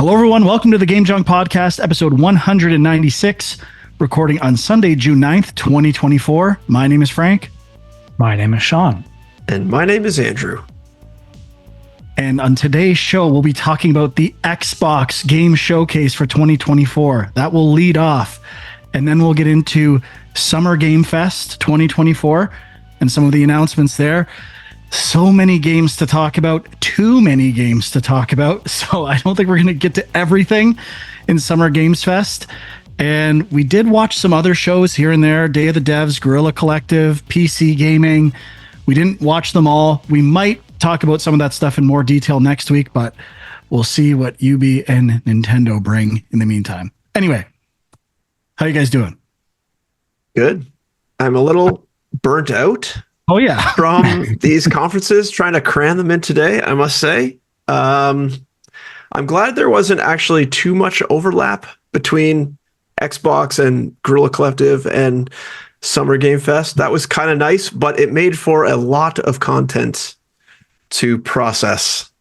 Hello, everyone. Welcome to the Game Junk Podcast, episode 196, recording on Sunday, June 9th, 2024. My name is Frank. My name is Sean. And my name is Andrew. And on today's show, we'll be talking about the Xbox Game Showcase for 2024. That will lead off. And then we'll get into Summer Game Fest 2024 and some of the announcements there. So many games to talk about, too many games to talk about. So I don't think we're going to get to everything in Summer Games Fest. And we did watch some other shows here and there, Day of the Devs, Guerrilla Collective, PC Gaming. We didn't watch them all. We might talk about some of that stuff in more detail next week, but we'll see what UB and Nintendo bring in the meantime. Anyway, how you guys doing? Good. I'm a little burnt out. Oh, yeah. From these conferences, trying to cram them in today, I must say. I'm glad there wasn't actually too much overlap between Xbox and Guerrilla Collective and Summer Game Fest. That was kind of nice, but it made for a lot of content to process.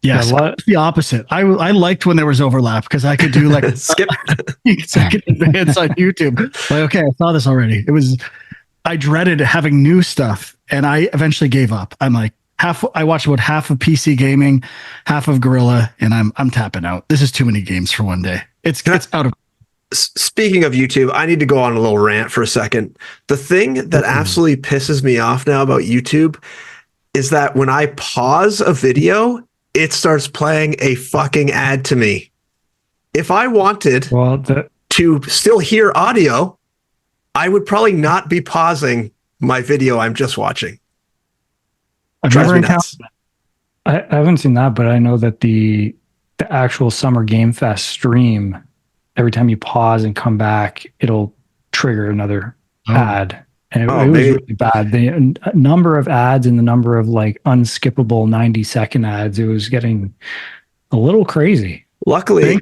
Yes, the opposite. I liked when there was overlap because I could do like skip second advance on YouTube. Like, okay, I saw this already. I dreaded having new stuff, and I eventually gave up. I'm like I watched about half of PC Gaming, half of Guerrilla, and I'm tapping out. This is too many games for one day. It's out of. Speaking of YouTube, I need to go on a little rant for a second. The thing that absolutely pisses me off now about YouTube is that when I pause a video, it starts playing a fucking ad to me. If I wanted to still hear audio, I would probably not be pausing my video I'm just watching. I've never encountered that. I haven't seen that, but I know that the actual Summer Game Fest stream, every time you pause and come back, it'll trigger another ad. And it was really bad. The number of ads and the number of like unskippable 90-second ads, it was getting a little crazy. Luckily,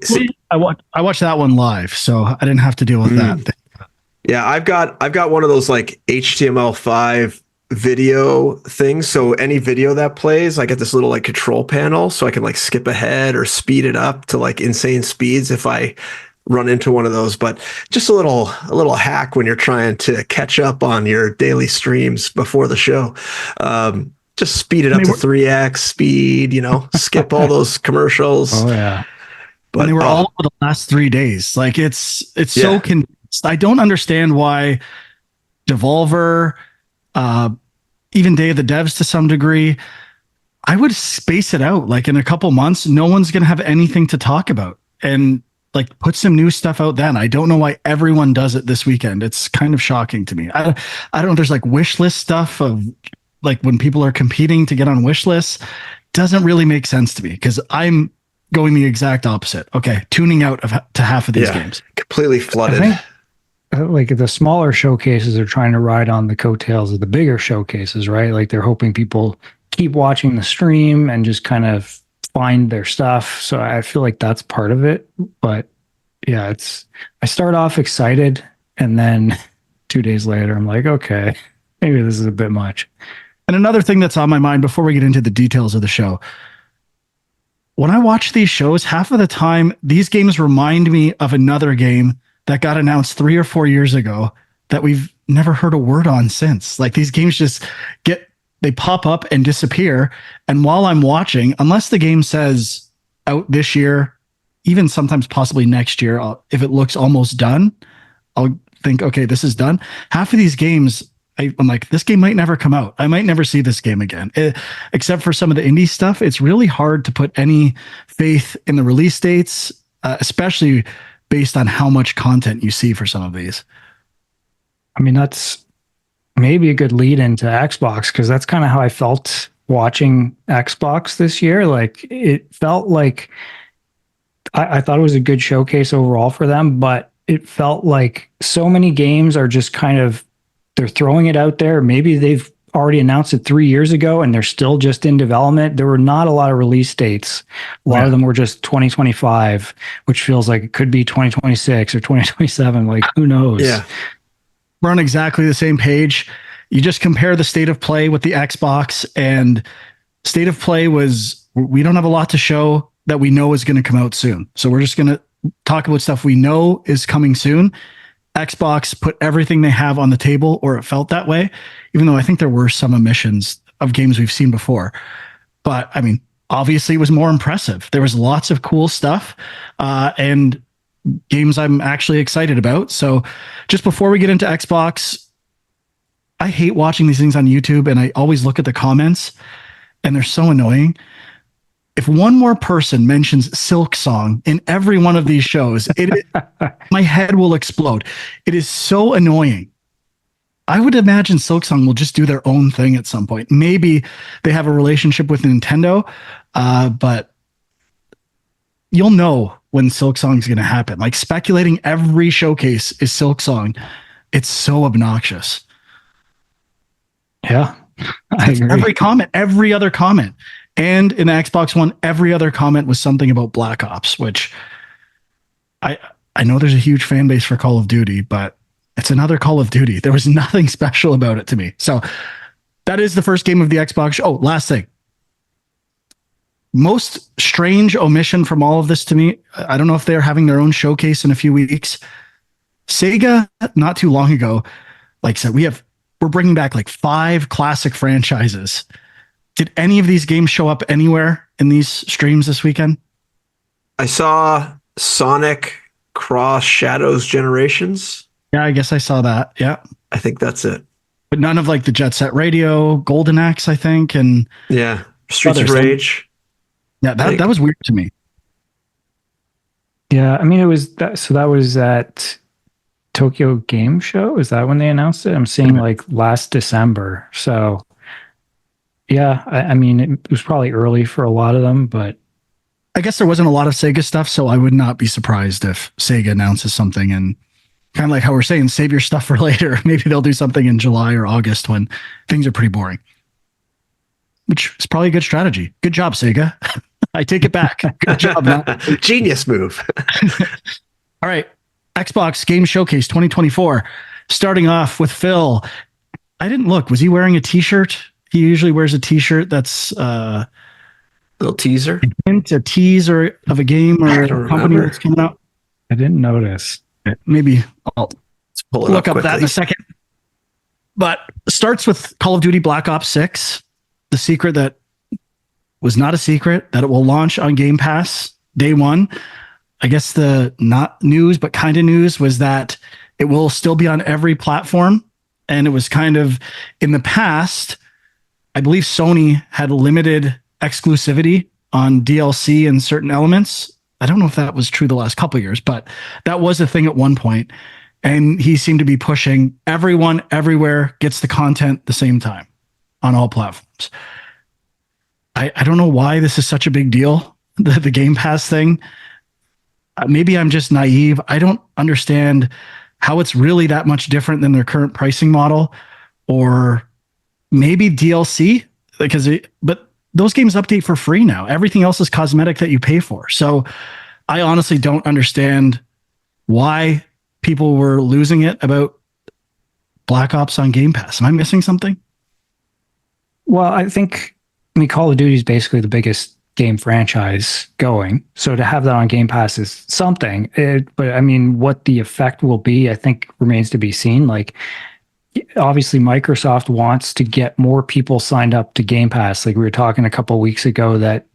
I watched that one live, so I didn't have to deal with that. Yeah, I've got one of those like HTML5 video things. So any video that plays, I get this little like control panel, so I can like skip ahead or speed it up to like insane speeds if I run into one of those. But just a little hack when you're trying to catch up on your daily streams before the show. Just speed it up to 3x speed. Skip all those commercials. Oh yeah, but they were all for the last 3 days. Like it's so I don't understand why Devolver, even Day of the Devs to some degree, I would space it out. Like in a couple months, no one's going to have anything to talk about, and like put some new stuff out then. I don't know why everyone does it this weekend. It's kind of shocking to me. I don't know. There's like wish list stuff of like when people are competing to get on wish lists. Doesn't really make sense to me because I'm going the exact opposite. Okay, tuning out to half of these games. Completely flooded. I think, like the smaller showcases are trying to ride on the coattails of the bigger showcases, right? Like they're hoping people keep watching the stream and just kind of find their stuff. So I feel like that's part of it. But yeah, I start off excited and then 2 days later, I'm like, okay, maybe this is a bit much. And another thing that's on my mind before we get into the details of the show, when I watch these shows, half of the time, these games remind me of another game that got announced 3 or 4 years ago that we've never heard a word on since. Like these games just they pop up and disappear. And while I'm watching, unless the game says out this year, even sometimes possibly next year, if it looks almost done, I'll think, okay, this is done. Half of these games, I'm like, this game might never come out. I might never see this game again. Except for some of the indie stuff, it's really hard to put any faith in the release dates, especially based on how much content you see for some of these. I mean, that's maybe a good lead into Xbox, because that's kind of how I felt watching Xbox this year. Like it felt like I thought it was a good showcase overall for them, but it felt like so many games are just kind of, they're throwing it out there. Maybe they've already announced it 3 years ago and they're still just in development. There were not a lot of release dates. A lot of them were just 2025, which feels like it could be 2026 or 2027. Like, who knows? Yeah. We're on exactly the same page. You just compare the state of play with the Xbox, and state of play was, we don't have a lot to show. that we know is going to come out soon. So we're just going to talk about stuff we know is coming soon. Xbox put everything they have on the table, or it felt that way, even though I think there were some omissions of games we've seen before. But I mean, obviously it was more impressive. There was lots of cool stuff and games I'm actually excited about. So just before we get into Xbox, I hate watching these things on YouTube, and I always look at the comments, and they're so annoying. If one more person mentions Silk Song in every one of these shows, my head will explode. It is so annoying. I would imagine Silk Song will just do their own thing at some point. Maybe they have a relationship with Nintendo, but you'll know when Silk Song is going to happen. Like speculating every showcase is Silk Song. It's so obnoxious. Yeah, I agree. Every comment, every other comment. And in the Xbox One, every other comment was something about Black Ops, which I know there's a huge fan base for Call of Duty, but it's another Call of Duty. There was nothing special about it to me. So that is the first game of the Xbox. Oh, last thing. Most strange omission from all of this to me, I don't know if they're having their own showcase in a few weeks. Sega, not too long ago, like I said, we're bringing back like 5 classic franchises. Did any of these games show up anywhere in these streams this weekend? I saw Sonic Cross Shadows Generations. Yeah, I guess I saw that. Yeah. I think that's it. But none of like the Jet Set Radio, Golden Axe, I think, and yeah, Streets of others. Rage. Yeah, that was weird to me. Yeah, I mean, it was that. So that was at Tokyo Game Show. Is that when they announced it? I'm seeing like last December. So yeah, I mean, it was probably early for a lot of them, but I guess there wasn't a lot of Sega stuff, so I would not be surprised if Sega announces something, and kind of like how we're saying, save your stuff for later. Maybe they'll do something in July or August when things are pretty boring, which is probably a good strategy. Good job, Sega. I take it back. Good job. Genius move. All right. Xbox Game Showcase 2024. Starting off with Phil. I didn't look. Was he wearing a t-shirt? He usually wears a t-shirt that's little teaser. a teaser of a game or a company remember. that's coming out. I didn't notice. Maybe I'll Let's pull it look up quickly. that in a second. But starts with Call of Duty Black Ops 6, the secret that was not a secret, that it will launch on Game Pass day one. I guess the not news, but kind of news was that it will still be on every platform. And it was kind of in the past, I believe Sony had limited exclusivity on DLC and certain elements. I don't know if that was true the last couple of years, but that was a thing at one point. And he seemed to be pushing everyone everywhere gets the content the same time on all platforms. I don't know why this is such a big deal, the Game Pass thing. Maybe I'm just naive. I don't understand how it's really that much different than their current pricing model, or maybe DLC, but those games update for free now. Everything else is cosmetic that you pay for. So I honestly don't understand why people were losing it about Black Ops on Game Pass. Am I missing something? Well, I mean, Call of Duty is basically the biggest game franchise going. So to have that on Game Pass is something. But I mean, what the effect will be, I think remains to be seen. Like, obviously, Microsoft wants to get more people signed up to Game Pass. Like we were talking a couple of weeks ago that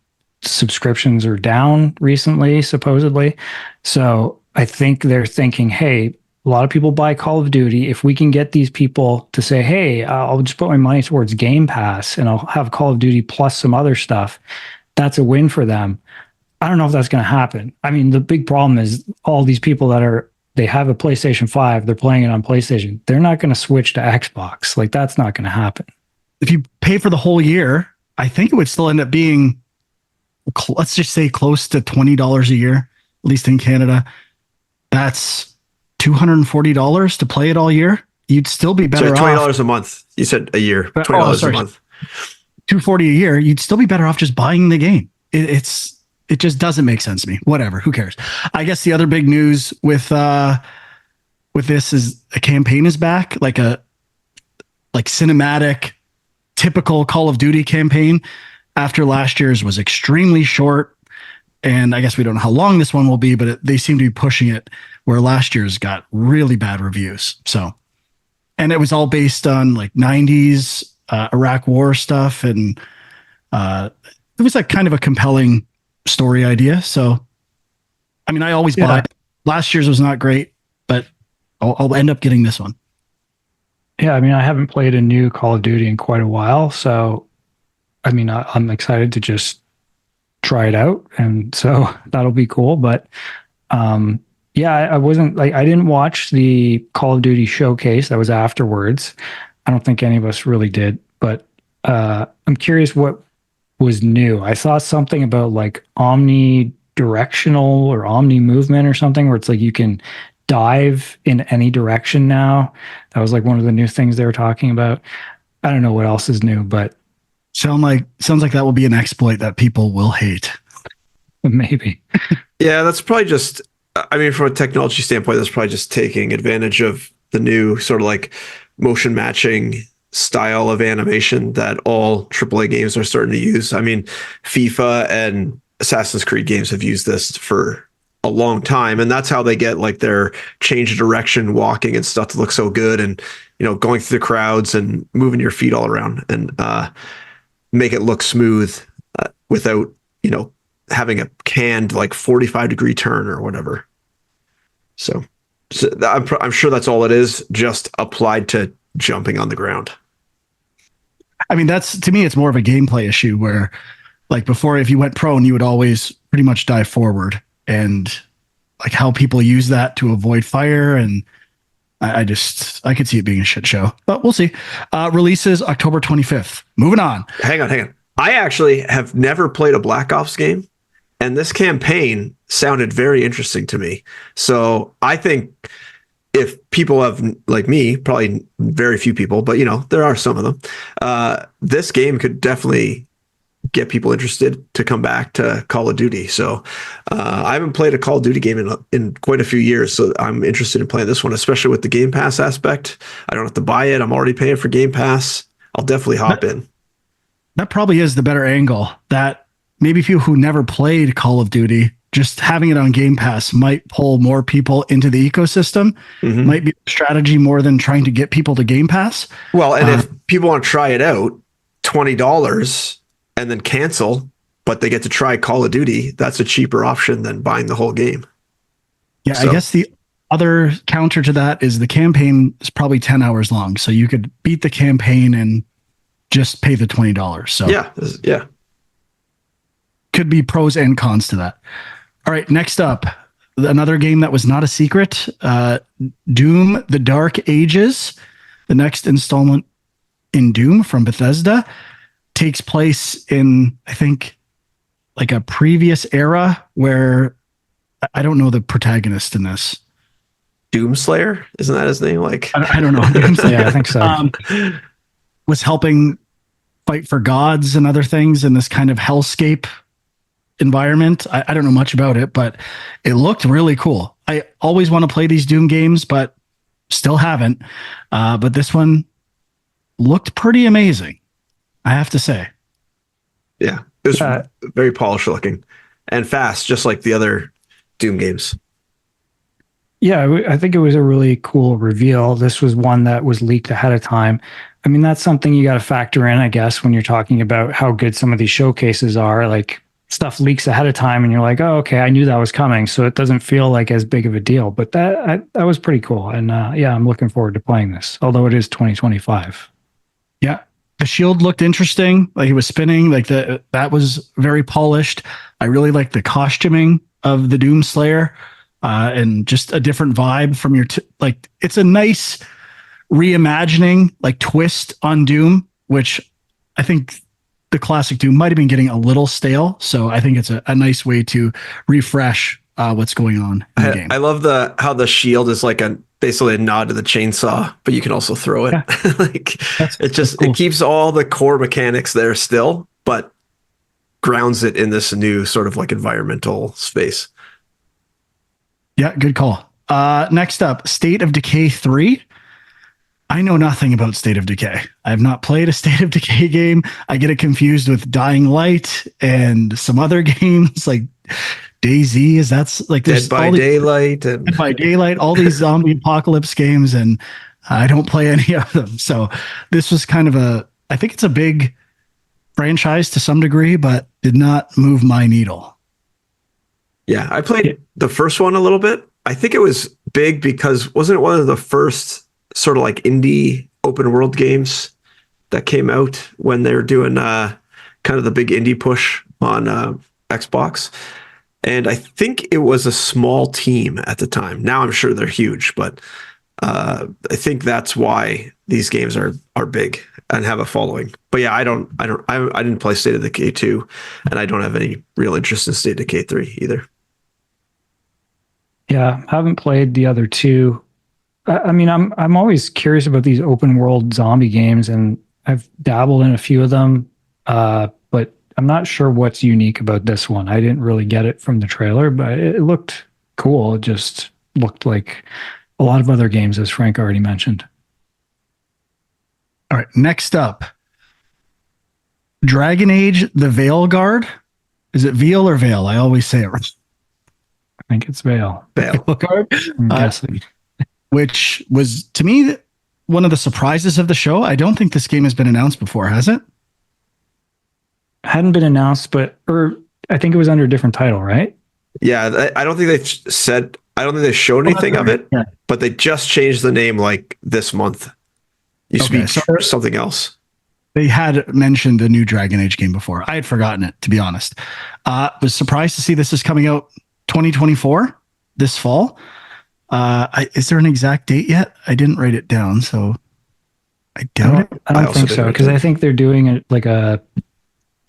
subscriptions are down recently, supposedly. So I think they're thinking, hey, a lot of people buy Call of Duty. If we can get these people to say, hey, I'll just put my money towards Game Pass and I'll have Call of Duty plus some other stuff, that's a win for them. I don't know if that's going to happen. I mean, the big problem is all these people they have a PlayStation 5, they're playing it on PlayStation. They're not going to switch to Xbox. Like, that's not going to happen. If you pay for the whole year, I think it would still end up being, let's just say, close to $20 a year, at least in Canada. That's $240 to play it all year. You'd still be better So off. $20 a month. You said a year. $20 a month. $240 a year. You'd still be better off just buying the game. It just doesn't make sense to me. Whatever. Who cares? I guess the other big news with this is a campaign is back, like cinematic, typical Call of Duty campaign. After last year's was extremely short and I guess we don't know how long this one will be, but they seem to be pushing it where last year's got really bad reviews. So, and it was all based on like 90s Iraq war stuff, and it was like kind of a compelling story idea. So, I mean, I always buy it. Last year's was not great, but I'll end up getting this one. Yeah, I mean, I haven't played a new Call of Duty in quite a while, so I mean, I'm excited to just try it out, and so that'll be cool. But yeah, I wasn't like, I didn't watch the Call of Duty showcase that was afterwards. I don't think any of us really did, but I'm curious what was new. I saw something about like omnidirectional or omni movement or something, where it's like you can dive in any direction now. That was like one of the new things they were talking about. I don't know what else is new, but sounds like that will be an exploit that people will hate. Maybe. Yeah, that's probably just, I mean, from a technology standpoint, that's probably just taking advantage of the new sort of like motion matching style of animation that all AAA games are starting to use. I mean, FIFA and Assassin's Creed games have used this for a long time, and that's how they get like their change of direction walking and stuff to look so good, and going through the crowds and moving your feet all around and make it look smooth without having a canned like 45-degree turn or whatever. So I'm sure that's all it is, just applied to jumping on the ground. I mean, to me, it's more of a gameplay issue where, like before, if you went prone, you would always pretty much dive forward, and like how people use that to avoid fire. And I could see it being a shit show, but we'll see. Releases October 25th. Moving on. Hang on. I actually have never played a Black Ops game, and this campaign sounded very interesting to me. So I think if people have, like me, probably very few people, but there are some of them, this game could definitely get people interested to come back to Call of Duty. So I haven't played a Call of Duty game in quite a few years, so I'm interested in playing this one, especially with the Game Pass aspect. I don't have to buy it. I'm already paying for Game Pass. I'll definitely hop in. That probably is the better angle. That maybe people who never played Call of Duty, just having it on Game Pass might pull more people into the ecosystem. Mm-hmm. Might be a strategy more than trying to get people to Game Pass. Well, and if people want to try it out, $20 and then cancel, but they get to try Call of Duty, that's a cheaper option than buying the whole game. Yeah, so I guess the other counter to that is the campaign is probably 10 hours long. So you could beat the campaign and just pay the $20. So yeah. Could be pros and cons to that. All right, next up, another game that was not a secret, Doom: The Dark Ages, the next installment in Doom from Bethesda, takes place in, I think, like a previous era where I don't know the protagonist in this. Doomslayer? Isn't that his name? Like I don't know. Yeah, I think so. Was helping fight for gods and other things in this kind of hellscape environment. I don't know much about it, but it looked really cool. I always want to play these Doom games, but still haven't. But this one looked pretty amazing, I have to say. Yeah, it was very polished looking and fast, just like the other Doom games. Yeah, I think it was a really cool reveal. This was one that was leaked ahead of time. I mean, that's something you got to factor in, I guess, when you're talking about how good some of these showcases are. Like, stuff leaks ahead of time and you're like, oh, okay, I knew that was coming. So it doesn't feel like as big of a deal, but that was pretty cool. And yeah, I'm looking forward to playing this, although it is 2025. Yeah. The shield looked interesting. Like it was spinning, like that was very polished. I really liked the costuming of the Doom Slayer, and just a different vibe from your, like, it's a nice reimagining, like twist on Doom, which I think the classic Doom might have been getting a little stale. So I think it's a nice way to refresh what's going on in the game. I love how the shield is like basically a nod to the chainsaw, but you can also throw it. Yeah. Like That's cool. It keeps all the core mechanics there still, but grounds it in this new sort of like environmental space. Yeah, good call. Next up, State of Decay 3. I know nothing about State of Decay. I have not played a State of Decay game. I get it confused with Dying Light and some other games. Like, DayZ. Is that's like Dead there's by all these Daylight and Dead by Daylight, all these zombie apocalypse games, and I don't play any of them. So this was kind of I think it's a big franchise to some degree, but did not move my needle. yeah, I played the first one a little bit. I think it was big because wasn't it one of the first sort of like indie open world games that came out when they were doing kind of the big indie push on Xbox? And I think it was a small team at the time. Now I'm sure they're huge, but I think that's why these games are big and have a following. But yeah, I didn't play State of Decay 2, and I don't have any real interest in State of Decay 3 either. Yeah, haven't played the other two. I mean, I'm always curious about these open world zombie games, and I've dabbled in a few of them, but I'm not sure what's unique about this one. I didn't really get it from the trailer, but it looked cool. It just looked like a lot of other games, as Frank already mentioned. All right, next up, Dragon Age: The Veilguard. Is it Veil or Veil? I always say it wrong. I think it's Vale. Veilguard, I'm guessing. which was to me one of the surprises of the show. I don't think this game has been announced before, has it? Hadn't been announced, or I think it was under a different title, right? Yeah, I don't think they've said. I don't think they showed anything of it, Yeah. but they just changed the name like this month. Used Okay, to be something else. They had mentioned a new Dragon Age game before. I had forgotten it, to be honest. Was surprised to see this is coming out 2024 this fall. Is there an exact date yet? I didn't write it down, so I doubt it. I don't also think didn't so, write because that. I think they're doing it like a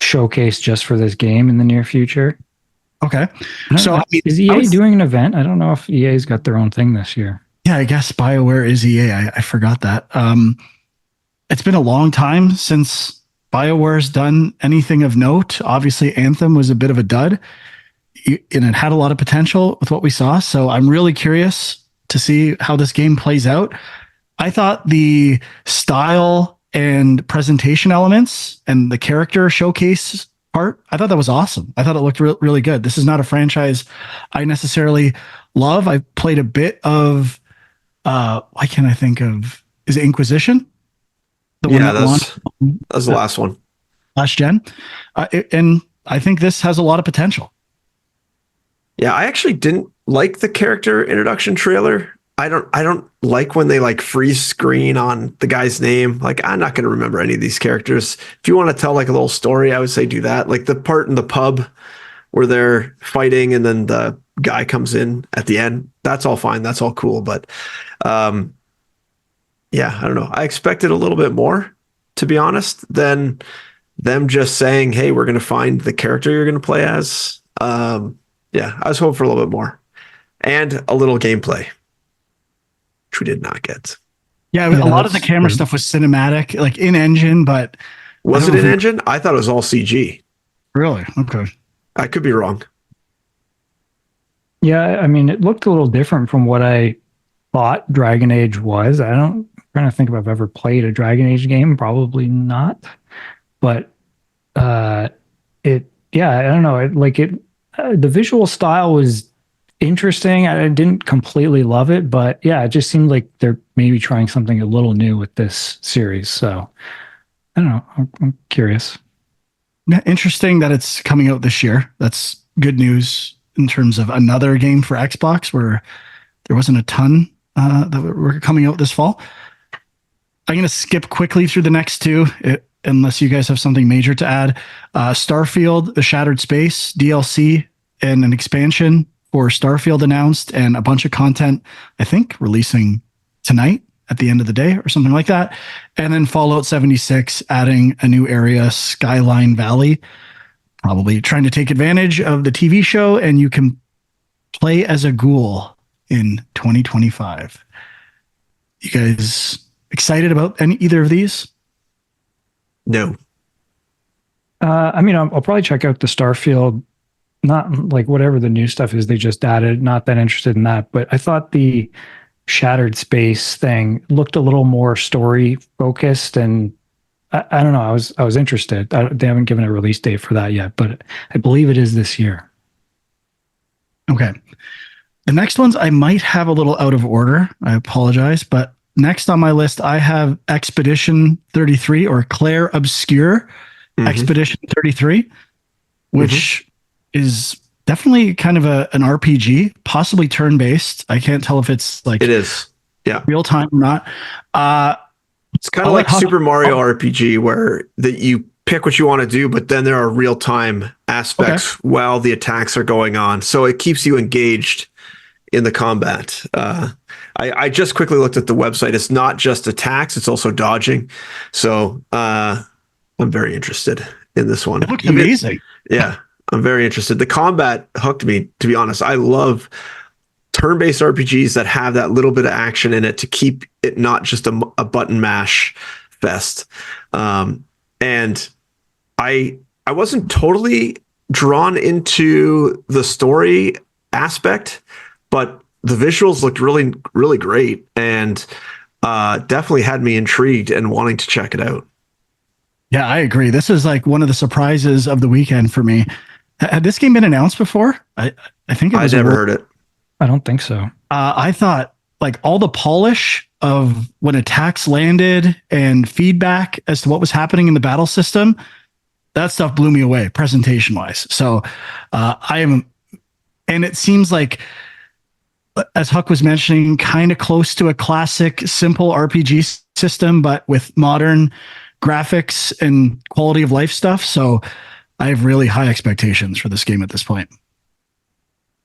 showcase just for this game in the near future. Okay. I don't So know. I mean, Is I EA was- doing an event? I don't know if EA's got their own thing this year. Yeah, I guess BioWare is EA. I forgot that. It's been a long time since BioWare's done anything of note. Obviously, Anthem was a bit of a dud, and it had a lot of potential with what we saw. So I'm really curious to see how this game plays out. I thought the style and presentation elements and the character showcase part, I thought that was awesome. I thought it looked really good. This is not a franchise I necessarily love. I played a bit of, why can't I think of, is it Inquisition? The Yeah, that launched that's the last one. last gen. And I think this has a lot of potential. Yeah, I actually didn't like the character introduction trailer. I don't like when they like freeze screen on the guy's name. Like, I'm not going to remember any of these characters. If you want to tell like a little story, I would say do that. Like the part in the pub where they're fighting and then the guy comes in at the end. That's all fine. That's all cool. But yeah, I don't know. I expected a little bit more, to be honest, than them just saying, hey, we're going to find the character you're going to play as. Yeah, I was hoping for a little bit more and a little gameplay, which we did not get. Yeah, Yeah, a lot of the that's camera true. stuff was cinematic, like in engine, but Was I it don't an think- engine? I thought it was all CG. really, okay. I could be wrong. Yeah, I mean, it looked a little different from what I thought Dragon Age was. I'm trying to think if I've ever played a Dragon Age game. Probably not. But I don't know. The visual style was interesting. I didn't completely love it, but yeah, it just seemed like they're maybe trying something a little new with this series. So I don't know. I'm curious. Yeah, interesting that it's coming out this year. That's good news in terms of another game for Xbox where there wasn't a ton that were coming out this fall. I'm going to skip quickly through the next two, unless you guys have something major to add. Starfield, the Shattered Space DLC, and an expansion for Starfield announced, and a bunch of content, I think, releasing tonight at the end of the day or something like that. And then Fallout 76 adding a new area, Skyline Valley, probably trying to take advantage of the TV show, and you can play as a ghoul in 2025. You guys excited about either of these? No. I mean, I'll probably check out the Starfield, not like whatever the new stuff is they just added. Not that interested in that, but I thought the Shattered Space thing looked a little more story focused, and I don't know. I was interested. They haven't given a release date for that yet, but I believe it is this year. Okay. The next ones I might have a little out of order. I apologize, but next on my list I have Expedition 33 or Claire Obscure Mhm. Expedition 33, which is definitely kind of an RPG, possibly turn-based. I can't tell if it's like It is. Yeah. real time or not. It's kind of I'll like let Huck- Super Mario RPG, where that you pick what you want to do, but then there are real time aspects while the attacks are going on. So it keeps you engaged in the combat. I just quickly looked at the website. It's not just attacks; it's also dodging. So I'm very interested in this one. It looks amazing. Yeah, I'm very interested. The combat hooked me, to be honest. I love turn-based RPGs that have that little bit of action in it to keep it not just a button mash fest. And I wasn't totally drawn into the story aspect, but the visuals looked really, really great, and definitely had me intrigued and wanting to check it out. Yeah, I agree. This is like one of the surprises of the weekend for me. Had this game been announced before? I think it was. I never heard it. I don't think so. I thought like all the polish of when attacks landed and feedback as to what was happening in the battle system, that stuff blew me away presentation wise. So I am, and it seems like, as Huck was mentioning, kind of close to a classic simple RPG system, but with modern graphics and quality of life stuff. So I have really high expectations for this game at this point.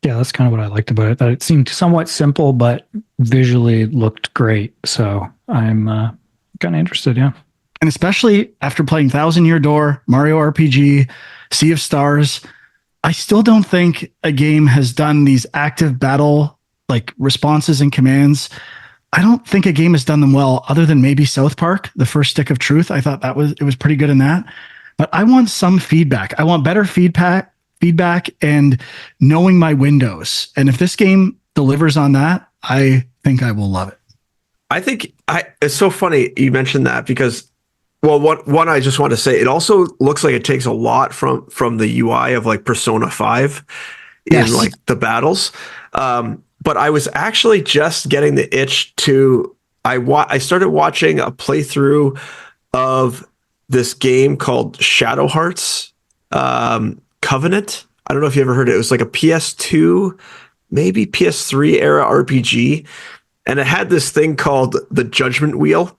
Yeah, that's kind of what I liked about it. That it seemed somewhat simple, but visually looked great. So I'm kind of interested. Yeah. And especially after playing Thousand Year Door, Mario RPG, Sea of Stars, I still don't think a game has done these active battle like responses and commands. I don't think a game has done them well, other than maybe South Park, The First Stick of Truth. I thought it was pretty good in that. But I want some feedback. I want better feedback and knowing my windows. And if this game delivers on that, I think I will love it. I think it's so funny you mentioned that, because, well, one I just want to say, it also looks like it takes a lot from the UI of like Persona 5 Yes. in like the battles. But I was actually just getting the itch to, I started watching a playthrough of this game called Shadow Hearts Covenant. I don't know if you ever heard it. It was like a PS2, maybe PS3 era RPG. And it had this thing called the Judgment Wheel.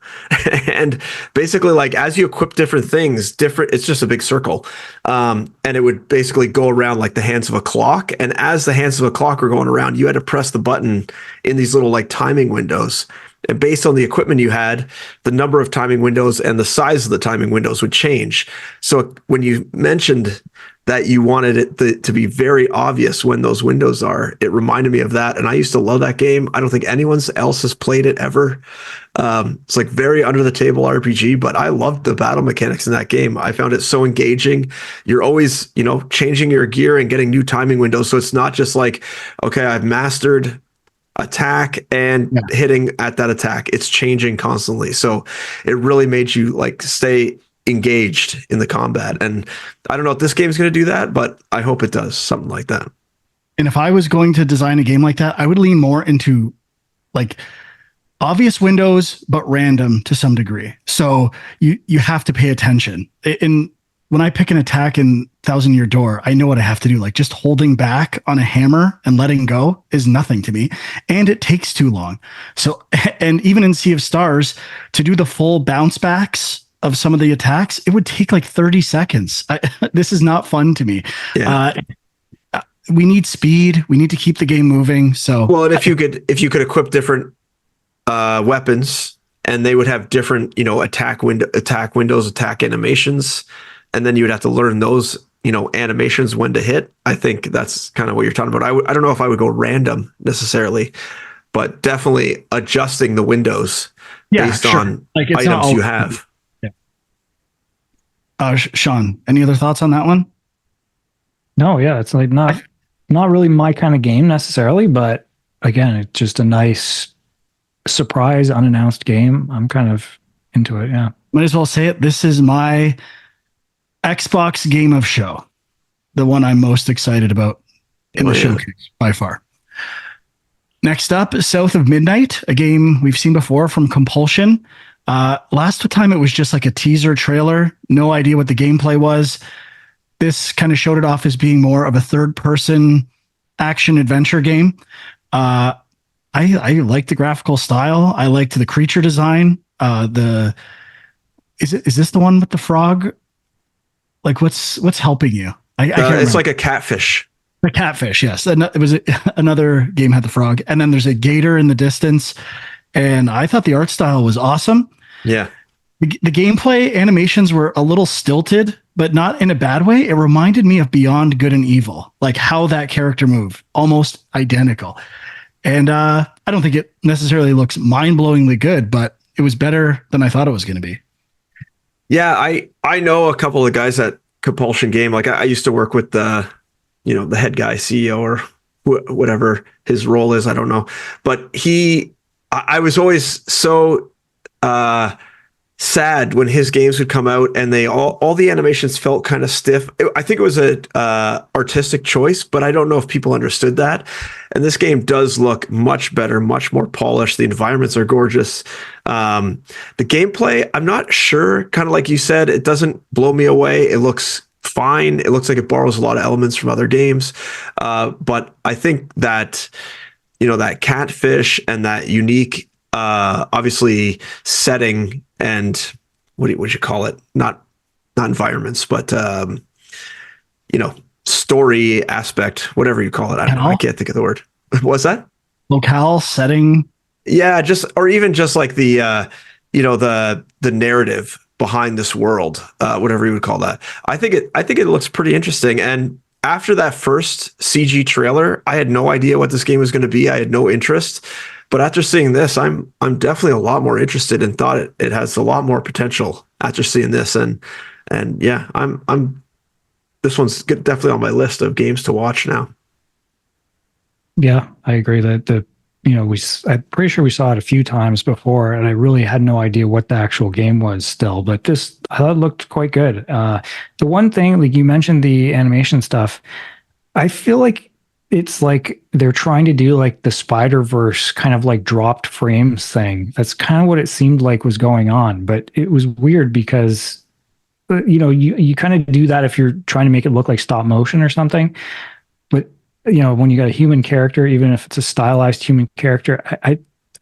And basically, like, as you equip different things, it's just a big circle. And it would basically go around like the hands of a clock. And as the hands of a clock were going around, you had to press the button in these little like timing windows. And based on the equipment you had, the number of timing windows and the size of the timing windows would change. So when you mentioned that you wanted it to be very obvious when those windows are, it reminded me of that. And I used to love that game. I don't think anyone else has played it ever. It's like very under the table RPG, but I loved the battle mechanics in that game. I found it so engaging. You're always, changing your gear and getting new timing windows. So it's not just like, okay, I've mastered attack and hitting at that attack. It's changing constantly. So it really made you like stay engaged in the combat. And I don't know if this game is going to do that, but I hope it does something like that. And if I was going to design a game like that, I would lean more into like obvious windows, but random to some degree. So you have to pay attention. And when I pick an attack in Thousand Year Door, I know what I have to do. Like just holding back on a hammer and letting go is nothing to me. And it takes too long. So, and even in Sea of Stars, to do the full bounce backs of some of the attacks, it would take like 30 seconds. This is not fun to me. Yeah. We need speed. We need to keep the game moving. So, well, and if you could equip different weapons, and they would have different, attack windows, attack animations, and then you would have to learn those, animations when to hit. I think that's kind of what you're talking about. I don't know if I would go random necessarily, but definitely adjusting the windows based on like items you have. Sean, any other thoughts on that one? No, yeah, it's like not really my kind of game necessarily, but again, it's just a nice surprise, unannounced game. I'm kind of into it. Yeah, might as well say it. This is my Xbox game of show, the one I'm most excited about in the showcase by far. Next up, South of Midnight, a game we've seen before from Compulsion. Last time it was just like a teaser trailer, no idea what the gameplay was. This kind of showed it off as being more of a third-person action adventure game. I liked the graphical style. I liked the creature design. Is this the one with the frog? Like, what's helping you? I can't remember. It's like a catfish. The catfish, yes. It was another game had the frog, and then there's a gator in the distance. And I thought the art style was awesome. Yeah. The gameplay animations were a little stilted, but not in a bad way. It reminded me of Beyond Good and Evil, like how that character moved, almost identical. And I don't think it necessarily looks mind-blowingly good, but it was better than I thought it was going to be. Yeah, I know a couple of guys at Compulsion Game. Like I used to work with the head guy, CEO, or whatever his role is. I don't know, but I was always so sad when his games would come out and they all the animations felt kind of stiff. I think it was a artistic choice, but I don't know if people understood that. And this game does look much better, much more polished. The environments are gorgeous. The gameplay, I'm not sure. Kind of like you said, it doesn't blow me away. It looks fine. It looks like it borrows a lot of elements from other games. But I think that, that catfish and that unique, obviously setting and what would you call it? Not environments, but, story aspect, whatever you call it. I don't know. I can't think of the word. What's that? Locale setting. Yeah. Or even just like the narrative behind this world, whatever you would call that. I think it looks pretty interesting. And after that first CG trailer, I had no idea what this game was going to be. I had no interest, but after seeing this, I'm definitely a lot more interested and thought it has a lot more potential after seeing this. And yeah, this one's definitely on my list of games to watch now. Yeah, I agree that I'm pretty sure we saw it a few times before, and I really had no idea what the actual game was still, but I thought it looked quite good. The one thing, like you mentioned the animation stuff, I feel like it's like they're trying to do like the Spider-Verse kind of like dropped frames thing. That's kind of what it seemed like was going on, but it was weird because you kind of do that if you're trying to make it look like stop motion or something. But when you got a human character, even if it's a stylized human character, I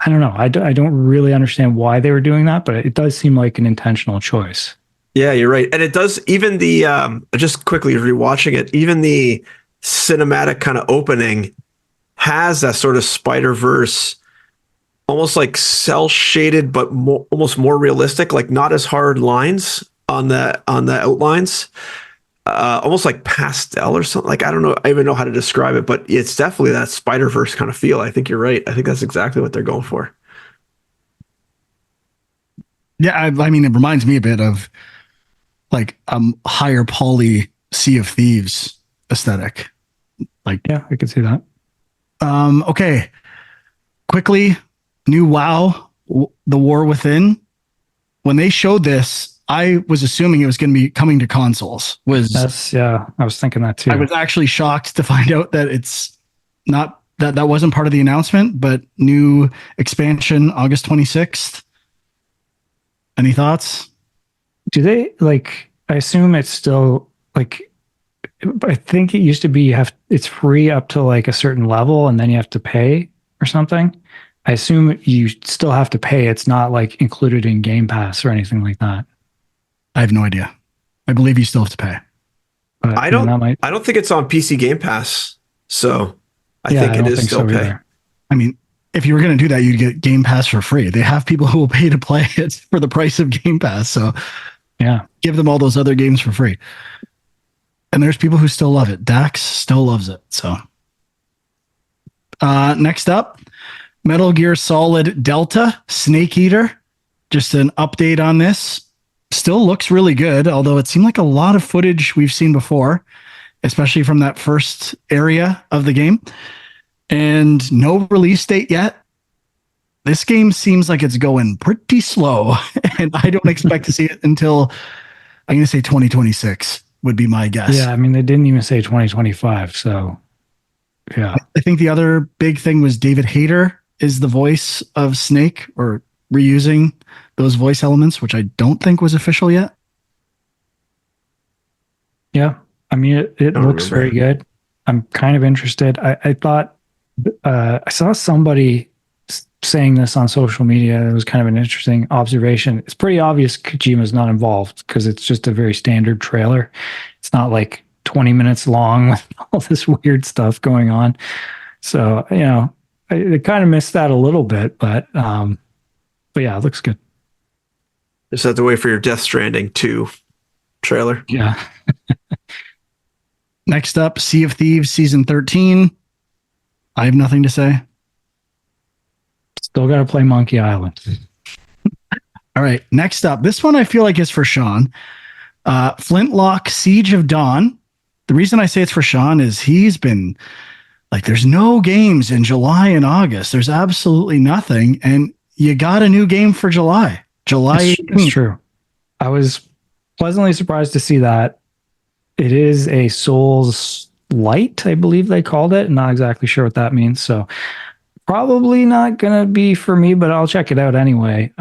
don't know. I don't really understand why they were doing that, but it does seem like an intentional choice. Yeah, you're right. And it does, even the, just quickly rewatching it, even the cinematic kind of opening has that sort of Spider-Verse, almost like cell shaded, but almost more realistic, like not as hard lines on the outlines. Almost like pastel or something. Like, I don't know. I even know how to describe it, but it's definitely that Spider-Verse kind of feel. I think you're right. I think that's exactly what they're going for. Yeah. I mean, it reminds me a bit of like higher poly Sea of Thieves aesthetic. Like, yeah, I could see that. Okay. Quickly, new WoW, The War Within. When they showed this, I was assuming it was going to be coming to consoles. I was thinking that too. I was actually shocked to find out that it's not that wasn't part of the announcement, but new expansion August 26th. Any thoughts? Do they I assume it's still I think it used to be it's free up to like a certain level and then you have to pay or something. I assume you still have to pay. It's not like included in Game Pass or anything like that. I have no idea. I believe you still have to pay. But I don't think it's on PC Game Pass, so I think it is still pay. I mean, if you were going to do that, you'd get Game Pass for free. They have people who will pay to play it for the price of Game Pass, so yeah, give them all those other games for free. And there's people who still love it. Dax still loves it. So next up, Metal Gear Solid Delta Snake Eater. Just an update on this. Still looks really good, although it seemed like a lot of footage we've seen before, especially from that first area of the game. And no release date yet. This game seems like it's going pretty slow, and I don't expect to see it until, I'm going to say 2026 would be my guess. Yeah, I mean, they didn't even say 2025, so. Yeah. I think the other big thing was David Hayter is the voice of Snake, or reusing those voice elements, which I don't think was official yet. Yeah. I mean, it Don't looks remember. very good. I'm kind of interested. I thought I saw somebody saying this on social media. It was kind of an interesting observation. It's pretty obvious Kojima's not involved because it's just a very standard trailer. It's not like 20 minutes long with all this weird stuff going on. So, you know, I kind of missed that a little bit, but yeah, it looks good. Just have to wait for your Death Stranding 2 trailer. Yeah. Next up, Sea of Thieves Season 13. I have nothing to say. Still got to play Monkey Island. All right. Next up, this one I feel like is for Sean. Flintlock Siege of Dawn. The reason I say it's for Sean is he's been like, there's no games in July and August. There's absolutely nothing. And you got a new game for July. July It's 18th. true. I was pleasantly surprised to see that. It is a Souls Light, I believe they called it. Not exactly sure what that means. So probably not going to be for me, but I'll check it out anyway.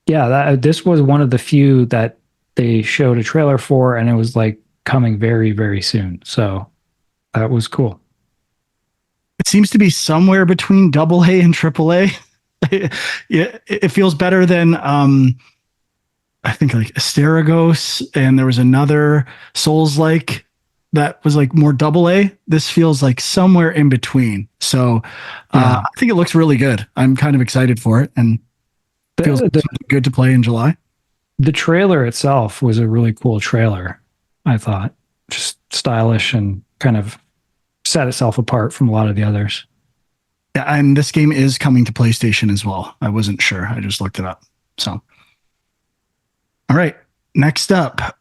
This was one of the few that they showed a trailer for, and it was like coming very, very soon. So that was cool. It seems to be somewhere between AA and AAA. It feels better than I think like Asterigos, and there was another Souls-like that was like more AA. This feels like somewhere in between. So I think it looks really good. I'm kind of excited for it, and feels good to play in July. The trailer itself was a really cool trailer, I thought. Just stylish and kind of set itself apart from a lot of the others. Yeah, and this game is coming to PlayStation as well. I wasn't sure. I just looked it up. So, all right. Next up,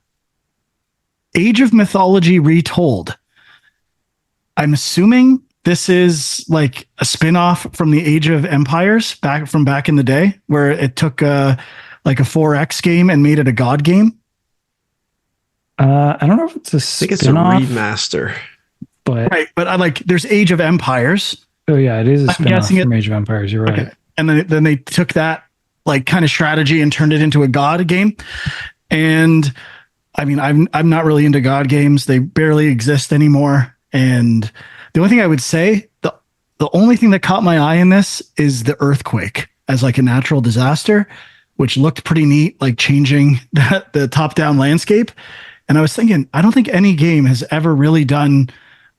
Age of Mythology Retold. I'm assuming this is like a spin-off from the Age of Empires back in the day, where it took like a 4X game and made it a god game. I don't know if it's a I think it's a spin-off, remaster. but Right, but I like there's Age of Empires. oh yeah, it is a I'm spin-off guessing from Age of Empires. You're right. Okay. And then they took that like kind of strategy and turned it into a god game. And I mean, I'm not really into god games. They barely exist anymore. And the only thing I would say, the only thing that caught my eye in this is the earthquake as like a natural disaster, which looked pretty neat, like changing the top-down landscape. And I was thinking, I don't think any game has ever really done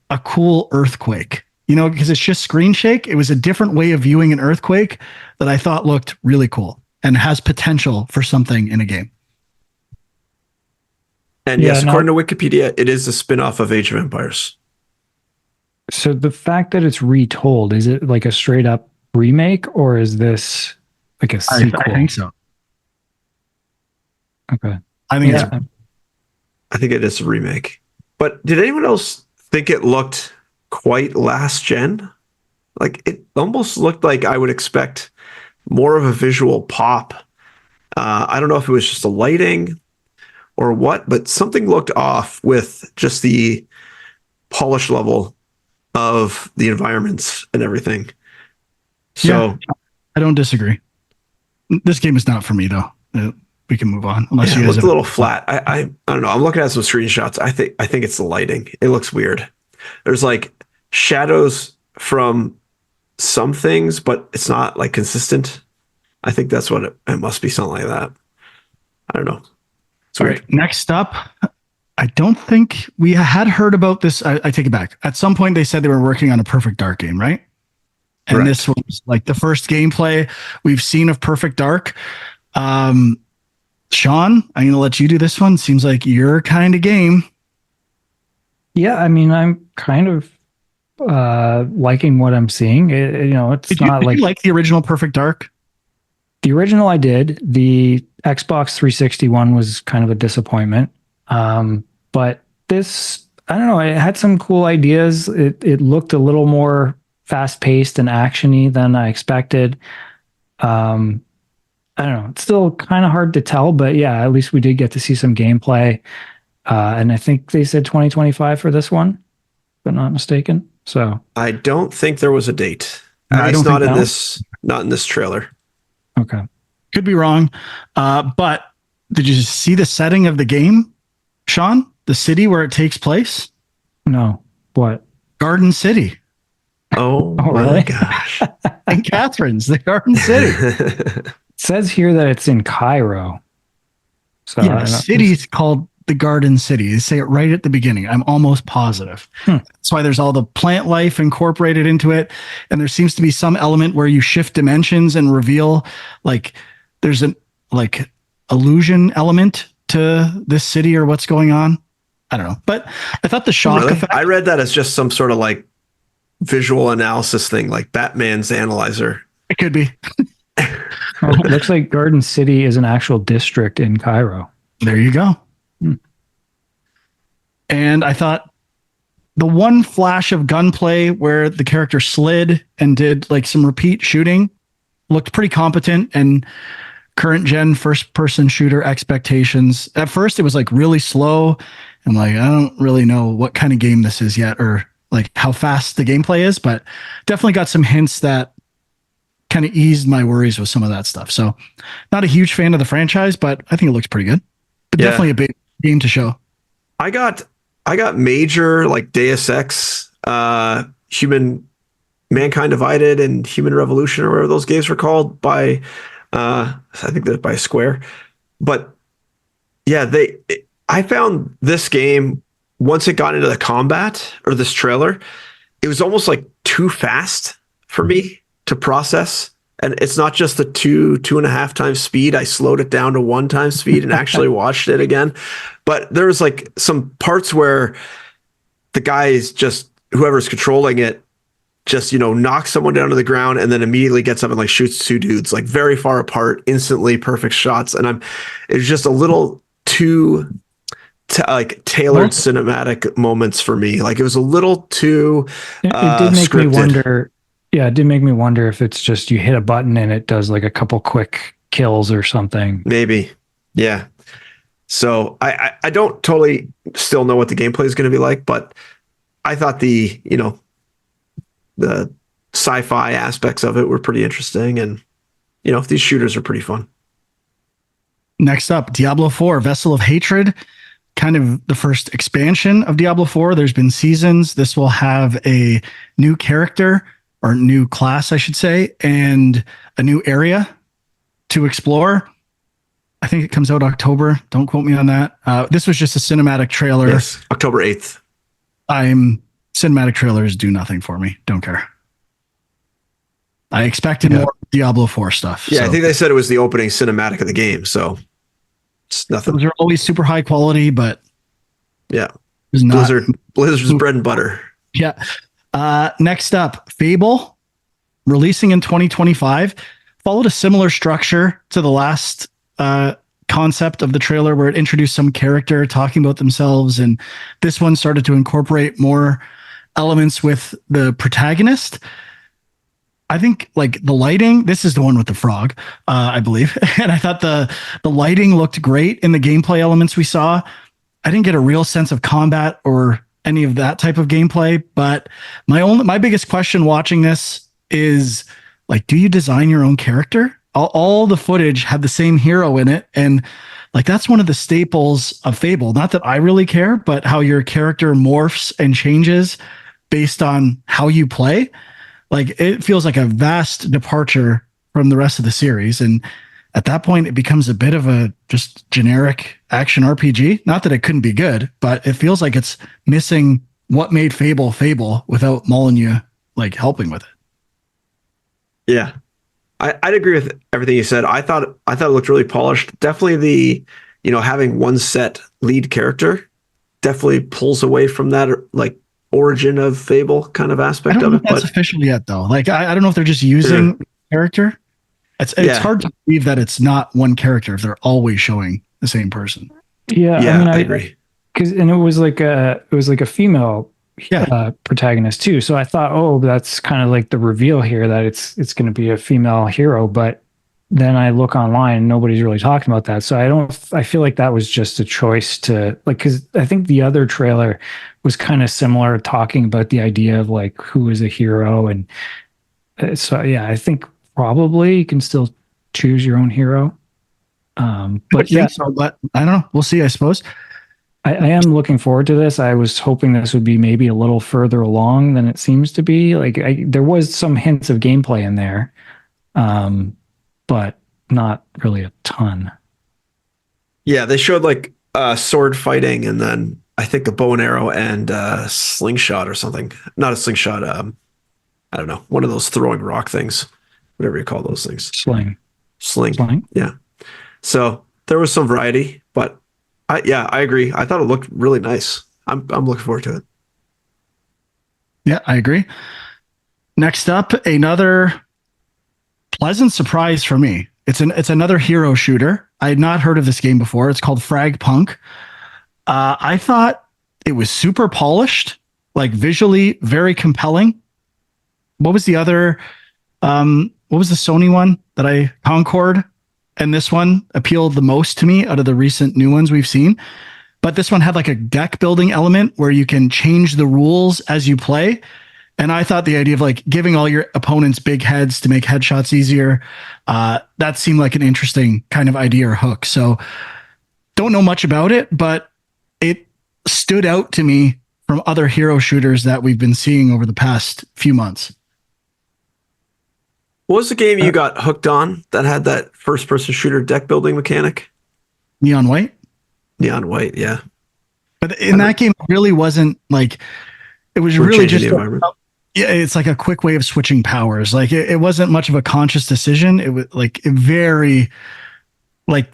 a cool earthquake, you know, because it's just screen shake. It was a different way of viewing an earthquake that I thought looked really cool and has potential for something in a game. And yes, according to Wikipedia, it is a spin-off of Age of Empires. So the fact that it's retold, is it like a straight up remake, or is this like a sequel? I think so. Okay. I think it's I think it is a remake. But did anyone else think it looked quite last gen? Like it almost looked like I would expect more of a visual pop. I don't know if it was just the lighting or what, but something looked off with just the polish level of the environments and everything. So I don't disagree. This game is not for me though. We can move on unless you it guys looked a little flat. I don't know. I'm looking at some screenshots. I think it's the lighting. It looks weird. There's like shadows from some things, but it's not like consistent. I think that's what it must be, something like that. I don't know. It's All weird. right. Next up, I don't think we had heard about this. I take it back. At some point, they said they were working on a Perfect Dark game, right? And Correct. this was like the first gameplay we've seen of Perfect Dark. Sean, I'm going to let you do this one. Seems like your kind of game. Yeah, I mean, I'm kind of liking what I'm seeing. It's Did not you like like the original Perfect Dark? the original. I did. The Xbox 360 one was kind of a disappointment. But this, I don't know, it had some cool ideas. It looked a little more fast paced and actiony than I expected. I don't know. It's still kind of hard to tell, but yeah, at least we did get to see some gameplay. And I think they said 2025 for this one, if I'm not mistaken. So I don't think there was a date. No, At I least don't not think in no. this trailer. Okay. Could be wrong. But did you see the setting of the game, Sean? The city where it takes place? No. What? Garden City. Oh, Oh, my really? gosh. And Catherine's, the Garden City. It says here that it's in Cairo. So Yeah, I the don't know. city's called the Garden City. They say it right at the beginning. I'm almost positive. That's why there's all the plant life incorporated into it. And there seems to be some element where you shift dimensions and reveal, like, there's an like illusion element to this city or what's going on. I don't know. But I thought the shock Really? effect. I read that as just some sort of like visual analysis thing, like Batman's analyzer. It could be. Oh, it looks like Garden City is an actual district in Cairo. There you go. And I thought the one flash of gunplay where the character slid and did like some repeat shooting looked pretty competent and current gen first person shooter expectations. At first, it was like really slow. And like, I don't really know what kind of game this is yet or like how fast the gameplay is, but definitely got some hints that kind of eased my worries with some of that stuff. So, not a huge fan of the franchise, but I think it looks pretty good. But Yeah. definitely a big game to show. I got major like Deus Ex, Human Mankind Divided and Human Revolution or whatever those games were called by I think that by Square. But yeah, I found this game once it got into the combat or this trailer, it was almost like too fast for me to process. And it's not just the 2.5 times speed. I slowed it down to 1 time speed and actually watched it again. But there was like some parts where the guy is just whoever's controlling it just, knocks someone down to the ground and then immediately gets up and like shoots 2 dudes like very far apart, instantly perfect shots. And it was just a little too like tailored cinematic moments for me. Like it was a little too It did make me scripted. wonder. Yeah, it did make me wonder if it's just you hit a button and it does like a couple quick kills or something. Maybe. Yeah. So I don't totally still know what the gameplay is going to be like, but I thought the sci-fi aspects of it were pretty interesting. And, these shooters are pretty fun. Next up, Diablo 4, Vessel of Hatred, kind of the first expansion of Diablo 4. There's been seasons. This will have a new character or new class, I should say, and a new area to explore. I think it comes out October. Don't quote me on that. This was just a cinematic trailer. Yes, October 8th. Cinematic trailers do nothing for me. Don't care. I expected more Diablo 4 stuff. Yeah, so. I think they said it was the opening cinematic of the game, so it's nothing. Those are always super high quality, but Yeah, it's not. Blizzard's bread and butter. Yeah. Next up, Fable, releasing in 2025, followed a similar structure to the last concept of the trailer where it introduced some character talking about themselves. And this one started to incorporate more elements with the protagonist. I think like the lighting, this is the one with the frog, I believe. And I thought the lighting looked great in the gameplay elements we saw. I didn't get a real sense of combat or any of that type of gameplay, but my biggest question watching this is like, do you design your own character? All the footage had the same hero in it, and like that's one of the staples of Fable. Not that I really care, but how your character morphs and changes based on how you play. Like it feels like a vast departure from the rest of the series, and at that point it becomes a bit of a just generic action RPG. Not that it couldn't be good, but it feels like it's missing what made Fable without Molyneux like helping with it. Yeah, I'd agree with everything you said. I thought it looked really polished. Definitely the having one set lead character definitely pulls away from that like origin of Fable kind of aspect I don't of know it. if that's But official yet though. Like I don't know if they're just using character. It's hard to believe that it's not one character if they're always showing the same person. Yeah, I I agree. Because it was like a female protagonist too. So I thought, oh, that's kind of like the reveal here that it's going to be a female hero. But then I look online and nobody's really talking about that. So I feel like that was just a choice to like, cause I think the other trailer was kind of similar, talking about the idea of like who is a hero. And so, yeah, I think probably you can still choose your own hero. But yeah, so, but I don't know. We'll see, I suppose. I am looking forward to this. I was hoping this would be maybe a little further along than it seems to be. Like there was some hints of gameplay in there, but not really a ton. Yeah, they showed like sword fighting and then I think a bow and arrow and slingshot or something. Not a slingshot. I don't know. One of those throwing rock things, whatever you call those things. Sling. Sling. Yeah. So there was some variety, but I agree. I thought it looked really nice. I'm looking forward to it. Yeah, I agree. Next up, another pleasant surprise for me. It's another hero shooter. I had not heard of this game before. It's called Frag Punk. I thought it was super polished, like visually very compelling. What was the other? What was the Sony one that Concord? And this one appealed the most to me out of the recent new ones we've seen. But this one had like a deck building element where you can change the rules as you play. And I thought the idea of like giving all your opponents big heads to make headshots easier, that seemed like an interesting kind of idea or hook. So don't know much about it, but it stood out to me from other hero shooters that we've been seeing over the past few months. What was the game you got hooked on that had that first person shooter deck building mechanic? Neon White? Neon White, yeah. But in that game, it really wasn't like, it was We're really changing just, the environment. yeah, it's like a quick way of switching powers. Like it wasn't much of a conscious decision. It was like very, like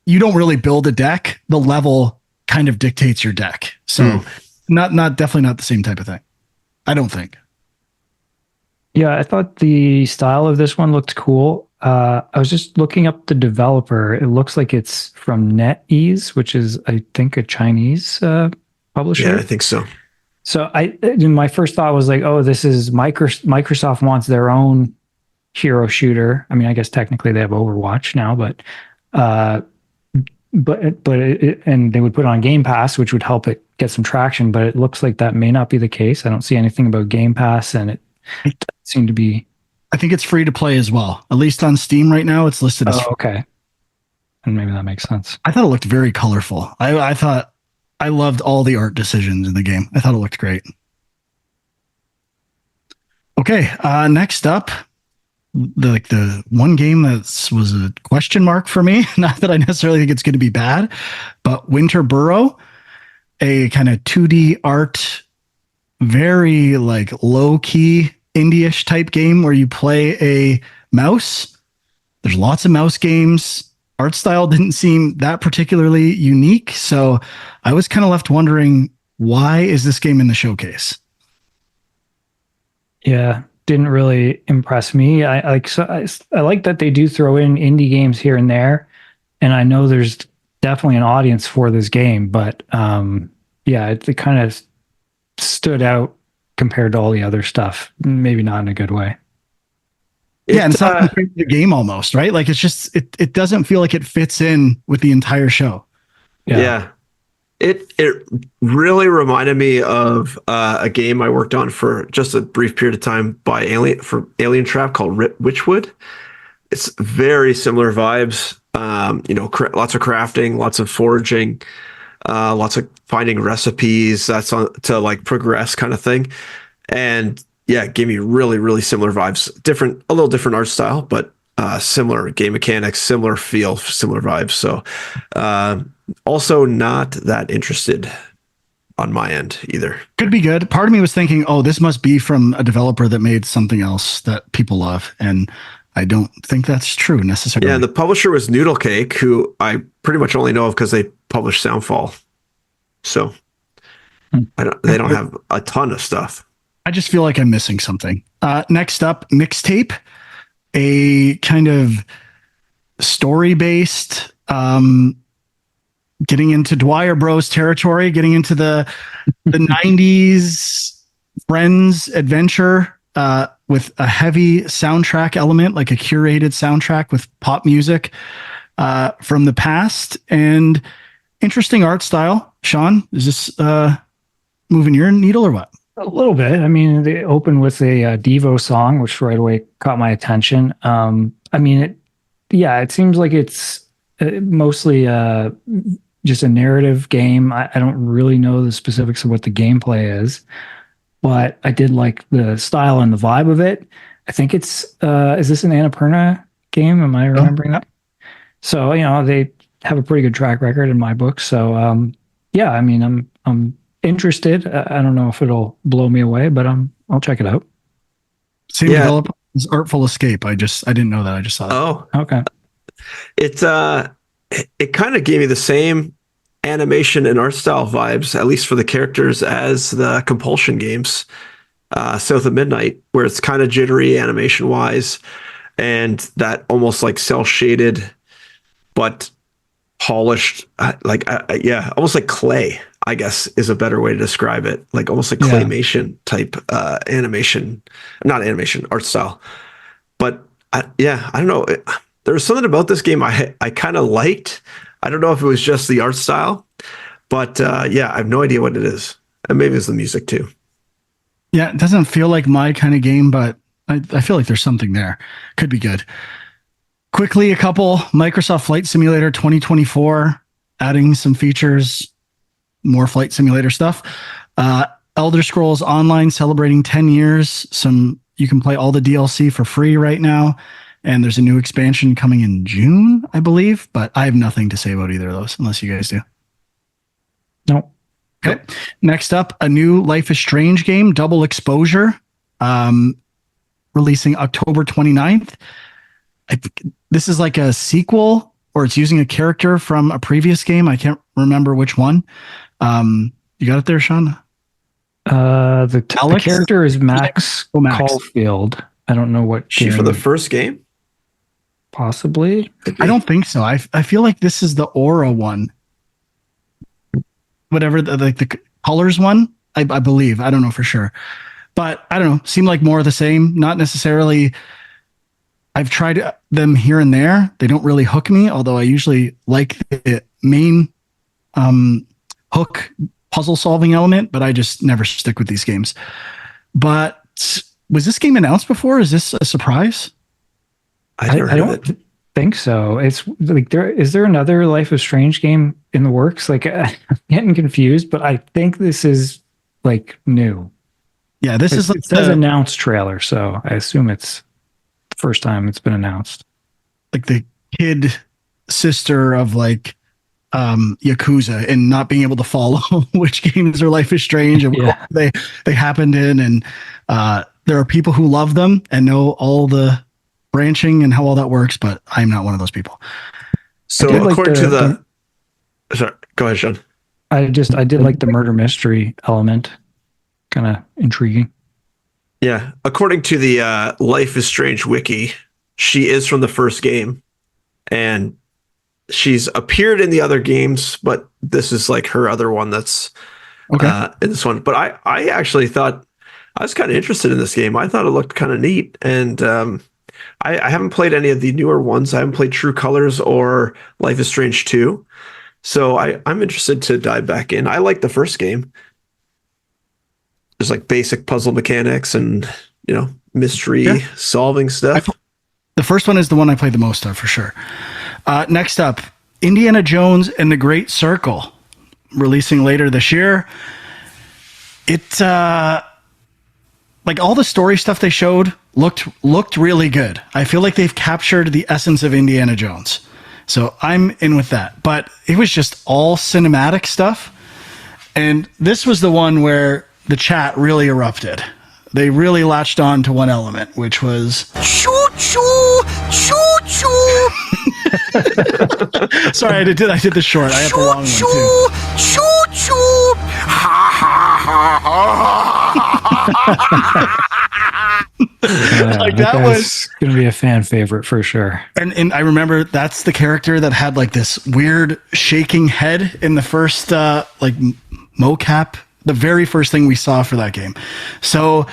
you don't really build a deck. The level kind of dictates your deck. So definitely not the same type of thing. I don't think. Yeah, I thought the style of this one looked cool. I was just looking up the developer. It looks like it's from NetEase, which is, I think, a Chinese publisher. Yeah, I think so. So my first thought was like, oh, this is Microsoft wants their own hero shooter. I mean, I guess technically they have Overwatch now, but and they would put it on Game Pass, which would help it get some traction. But it looks like that may not be the case. I don't see anything about Game Pass, and it seemed to be. I think it's free to play as well. At least on Steam right now, it's listed as. Oh, okay. And maybe that makes sense. I thought it looked very colorful. I thought I loved all the art decisions in the game. I thought it looked great. Okay, next up, the one game that was a question mark for me. Not that I necessarily think it's going to be bad, but Winter Burrow, a kind of 2D art, very like low key indie-ish type game where you play a mouse. There's lots of mouse games. Art style didn't seem that particularly unique, so I was kind of left wondering, why is this game in the showcase? Yeah, didn't really impress me. I like that they do throw in indie games here and there, and I know there's definitely an audience for this game, but yeah, it kind of stood out compared to all the other stuff. Maybe not in a good way. Yeah, and it's not the game almost, right? Like it's just it doesn't feel like it fits in with the entire show. Yeah. It really reminded me of a game I worked on for just a brief period of time by Alien Trap called Witchwood. It's very similar vibes. Lots of crafting, lots of foraging, lots of finding recipes. That's to like progress kind of thing. And yeah, it gave me really, really similar vibes. A little different art style, but similar game mechanics, similar feel, similar vibes. So also not that interested on my end either. Could be good. Part of me was thinking, oh, this must be from a developer that made something else that people love. And I don't think that's true necessarily. Yeah, and the publisher was Noodle Cake, who I pretty much only know of because they published Soundfall. So they don't have a ton of stuff. I just feel like I'm missing something. Next up, Mixtape, a kind of story-based, getting into Dwyer Bros territory, getting into the 90s Friends adventure, with a heavy soundtrack element, like a curated soundtrack with pop music from the past, and interesting art style. Sean, is this moving your needle or what? A little bit. I mean, they open with a Devo song, which right away caught my attention. It seems like it's mostly just a narrative game. I don't really know the specifics of what the gameplay is, but I did like the style and the vibe of it. I think it's is this an Annapurna game? Am I remembering that? So, they have a pretty good track record in my book. So, I'm interested. I don't know if it'll blow me away, but I'll check it out. Same developer as Artful Escape. I didn't know that. I just saw that. Oh, Okay. It kind of gave me the same animation and art style vibes, at least for the characters, as the Compulsion games, South of Midnight, where it's kind of jittery animation wise, and that almost like cell shaded, but polished, almost like clay, I guess is a better way to describe it. Like almost like claymation type animation, not animation, art style. But I don't know. There was something about this game I kind of liked. I don't know if it was just the art style, but I have no idea what it is. And maybe it's the music too. Yeah, it doesn't feel like my kind of game, but I feel like there's something there. Could be good. Quickly, a couple. Microsoft Flight Simulator 2024, adding some features, more Flight Simulator stuff. Elder Scrolls Online celebrating 10 years. You can play all the DLC for free right now. And there's a new expansion coming in June, I believe, but I have nothing to say about either of those unless you guys do. No. Okay. Next up, a new Life is Strange game, Double Exposure, releasing October 29th. This is like a sequel, or it's using a character from a previous game. I can't remember which one. You got it there, Sean? The character is Max Caulfield. I don't know what she for the first game. Possibly. I don't think so. I feel like this is the Aura one. Whatever the colors one, I believe. I don't know for sure. But I don't know. Seemed like more of the same. Not necessarily. I've tried them here and there. They don't really hook me, although I usually like the main hook puzzle solving element, but I just never stick with these games. But was this game announced before? Is this a surprise? I don't think so. It's like is there another Life is Strange game in the works? Like I'm getting confused, but I think this is like new. Yeah, this is like it says announced trailer, so I assume it's the first time it's been announced. Like the kid sister of like Yakuza and not being able to follow which games are Life is Strange and what they happened in, and there are people who love them and know all the branching and how all that works, but I'm not one of those people. So according to the sorry, go ahead, Sean. I did like the murder mystery element. Kind of intriguing. Yeah. According to the Life is Strange wiki, she is from the first game. And she's appeared in the other games, but this is like her other one that's in this one. But I actually thought I was kind of interested in this game. I thought it looked kind of neat. And I haven't played any of the newer ones. I haven't played True Colors or Life is Strange 2. So I'm interested to dive back in. I like the first game. There's like basic puzzle mechanics and, mystery solving stuff. The first one is the one I played the most of for sure. Next up, Indiana Jones and the Great Circle, releasing later this year. It like all the story stuff they showed looked really good. I feel like they've captured the essence of Indiana Jones. So I'm in with that. But it was just all cinematic stuff. And this was the one where the chat really erupted. They really latched on to one element, which was choo choo choo choo. Sorry, I did the short. I have the long one too. Choo choo. Ha ha ha. Like that was gonna be a fan favorite for sure. And I remember that's the character that had like this weird shaking head in the first like mocap, the very first thing we saw for that game. So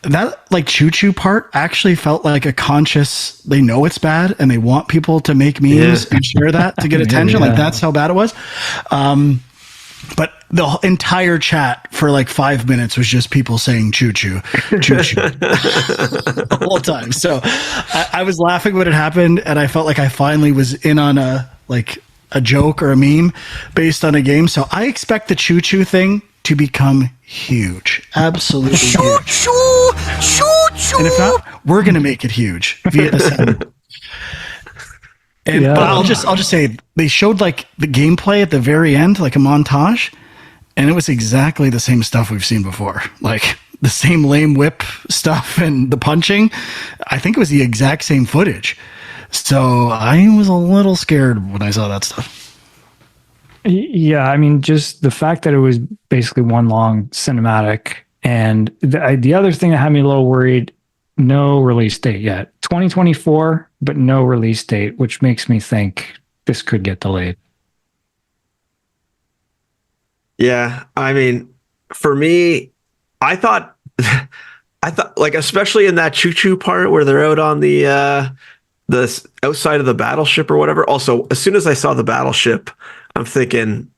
that like choo choo part actually felt like a conscious, they know it's bad and they want people to make memes and share that to get attention. Yeah. Like that's how bad it was. But the entire chat for like 5 minutes was just people saying choo choo, choo choo the whole time. So I was laughing when it happened, and I felt like I finally was in on a joke or a meme based on a game. So I expect the choo choo thing to become huge, absolutely huge. And if not, we're gonna make it huge via the sound. And Yeah. but I'll just say they showed like the gameplay at the very end, like a montage, and it was exactly the same stuff we've seen before. Like the same lame whip stuff and the punching. I think it was the exact same footage. So I was a little scared when I saw that stuff. Yeah, I mean, just the fact that it was basically one long cinematic, and the other thing that had me a little worried, no release date yet. 2024, but no release date, which makes me think this could get delayed. Yeah, I mean, for me, I thought, like, especially in that choo choo part where they're out on the outside of the battleship or whatever. Also, as soon as I saw the battleship, I'm thinking,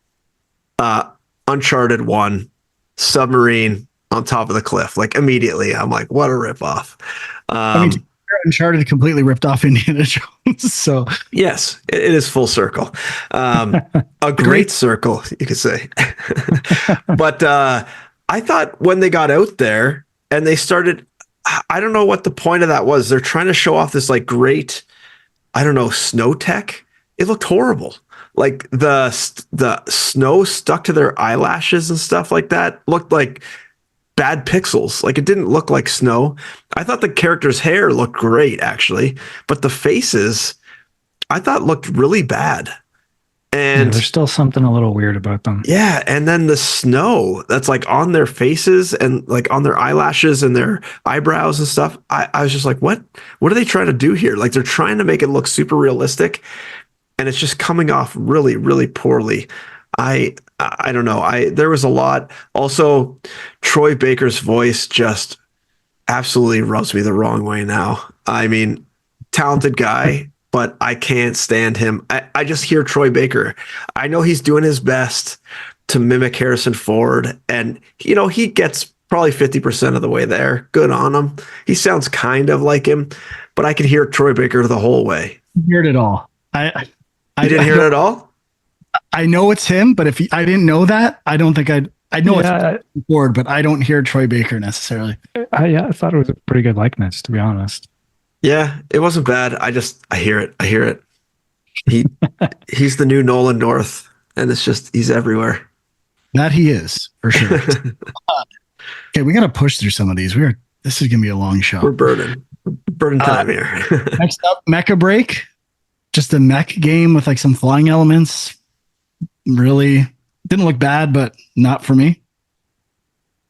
Uncharted 1, submarine on top of the cliff. Like immediately, I'm like, what a ripoff. I mean, Uncharted completely ripped off Indiana Jones. So Yes, it is full circle. A great circle, you could say. But I thought when they got out there and they started, I don't know what the point of that was. They're trying to show off this like great, I don't know, snow tech. It looked horrible. Like the snow stuck to their eyelashes and stuff like that looked like bad pixels. Like it didn't look like snow. I thought the character's hair looked great actually, but the faces I thought looked really bad. And There's still something a little weird about them. yeah, and then the snow that's like on their faces and like on their eyelashes and their eyebrows and stuff. I was just like, what are they trying to do here? Like they're trying to make it look super realistic, and it's just coming off really, really poorly. I don't know. There was a lot. Also, Troy Baker's voice just absolutely rubs me the wrong way now. I mean, talented guy, but I can't stand him. I just hear Troy Baker. I know he's doing his best to mimic Harrison Ford, and you know, he gets probably 50% of the way there. Good on him. He sounds kind of like him, but I could hear Troy Baker the whole way. heard it all. I didn't hear it at all? I know it's him, but if I didn't know that, I don't think I know Yeah, it's Ford, but I don't hear Troy Baker necessarily. I thought it was a pretty good likeness, to be honest. Yeah, it wasn't bad. I hear it. I hear it. He's the new Nolan North, and it's just he's everywhere. That he is for sure. Okay, we got to push through some of these. This is gonna be a long show. We're burning time here. Next up, Mecha Break, just a mech game with like some flying elements. Really didn't look bad, but not for me.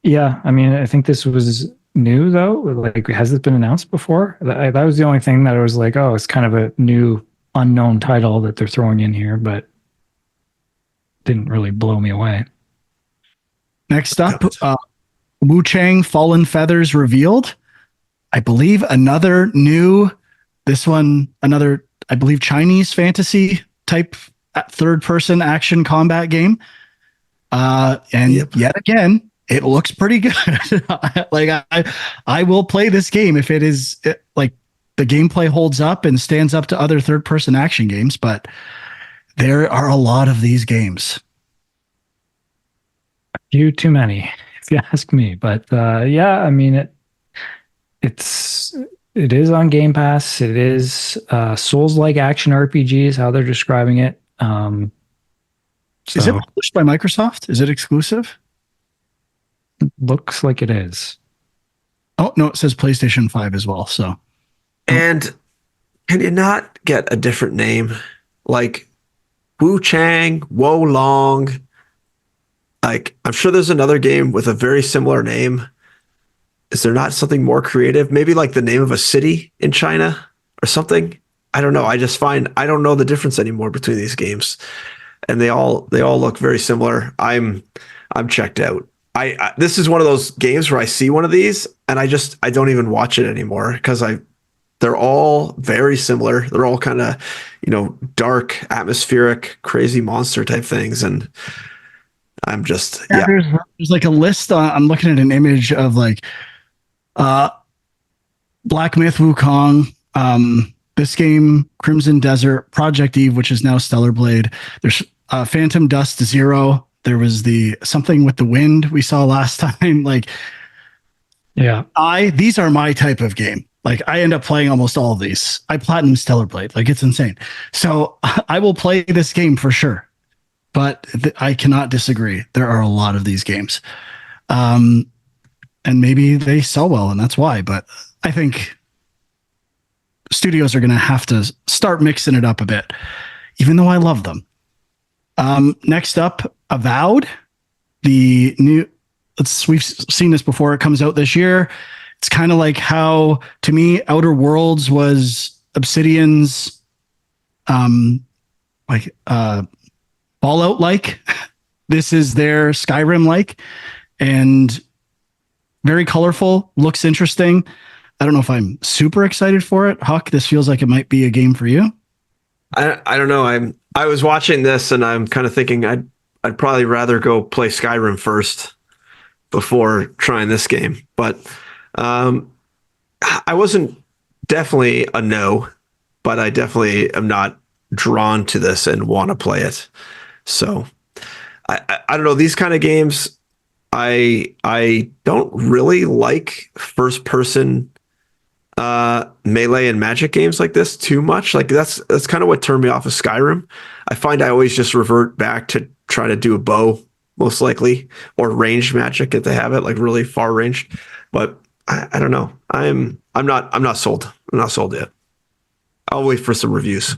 Yeah, I mean, I think this was new though. Like, has this been announced before? That was the only thing that I was like, oh, it's kind of a new unknown title that they're throwing in here, but didn't really blow me away. Next up, Wu Chang Fallen Feathers revealed. I believe another, I believe Chinese fantasy type third person action combat game. Yet again, it looks pretty good. Like I will play this game if like the gameplay holds up and stands up to other third person action games, but there are a lot of these games. A few too many, if you ask me. But yeah, I mean, it is on Game Pass. It is Souls-like action RPG is how they're describing it. Is it published by Microsoft? Is it exclusive? Looks like it is. Oh, no, it says PlayStation 5 as well. So, And can you not get a different name? Like Wu Chang, Wo Long. Like, I'm sure there's another game with a very similar name. Is there not something more creative? Maybe like the name of a city in China or something? I don't know. I don't know the difference anymore between these games. And they all look very similar. I'm checked out. I this is one of those games where I see one of these and I don't even watch it anymore because they're all very similar. They're all kind of, dark, atmospheric, crazy monster type things, and I'm just yeah. There's like a list. I'm looking at an image of like Black Myth Wukong, this game, Crimson Desert, Project Eve, which is now Stellar Blade. There's Phantom Dust Zero. There was the something with the wind we saw last time. Like, Yeah. these are my type of game. Like, I end up playing almost all of these. I platinum Stellar Blade. Like, it's insane. So I will play this game for sure. But I cannot disagree. There are a lot of these games. And maybe they sell well, and that's why. But I think studios are going to have to start mixing it up a bit, even though I love them. Next up, Avowed, the new. We've seen this before. It comes out this year. It's kind of like how, to me, Outer Worlds was Obsidian's, Fallout like. This is their Skyrim like, and very colorful. Looks interesting. I don't know if I'm super excited for it. Huck, this feels like it might be a game for you. I don't know. I was watching this and I'm kind of thinking I'd probably rather go play Skyrim first before trying this game. But I wasn't definitely a no, but I definitely am not drawn to this and want to play it. So I don't know. These kind of games, I don't really like first person melee and magic games like this too much. Like that's kind of what turned me off of Skyrim. I find I always just revert back to try to do a bow, most likely, or ranged magic if they have it, like really far ranged. But I don't know. I'm not sold. I'm not sold yet. I'll wait for some reviews.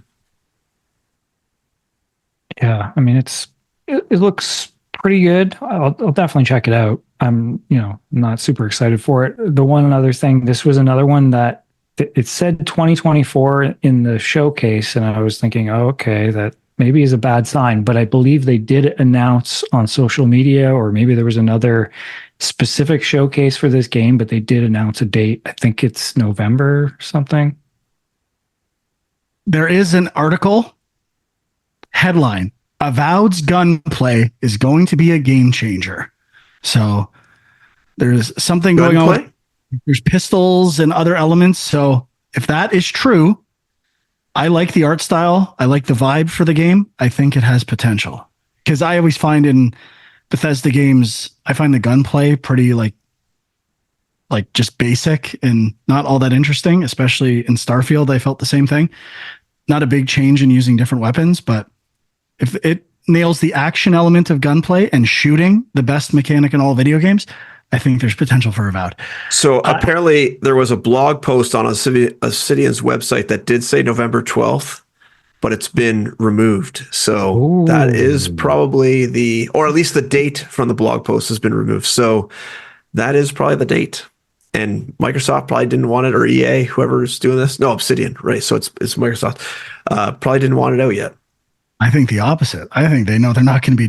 Yeah, I mean it looks pretty good. I'll definitely check it out. I'm not super excited for it. The one other thing, this was another one that it said 2024 in the showcase, and I was thinking, oh, okay, that maybe is a bad sign. But I believe they did announce on social media, or maybe there was another specific showcase for this game, but they did announce a date. I think it's November or something. There is an article headline: Avowed's gunplay is going to be a game changer. So there's something going on. There's pistols and other elements. So if that is true, I like the art style. I like the vibe for the game. I think it has potential, because I always find in Bethesda games, I find the gunplay pretty like just basic and not all that interesting, especially in Starfield. I felt the same thing. Not a big change in using different weapons, but if it nails the action element of gunplay and shooting, the best mechanic in all video games, I think there's potential for Avowed. So apparently there was a blog post on Obsidian's website that did say November 12th, but it's been removed. So that is probably or at least the date from the blog post has been removed. So that is probably the date. And Microsoft probably didn't want it, or EA, whoever's doing this. No, Obsidian, right? So it's Microsoft. Probably didn't want it out yet. I think the opposite. I think they know they're not going to be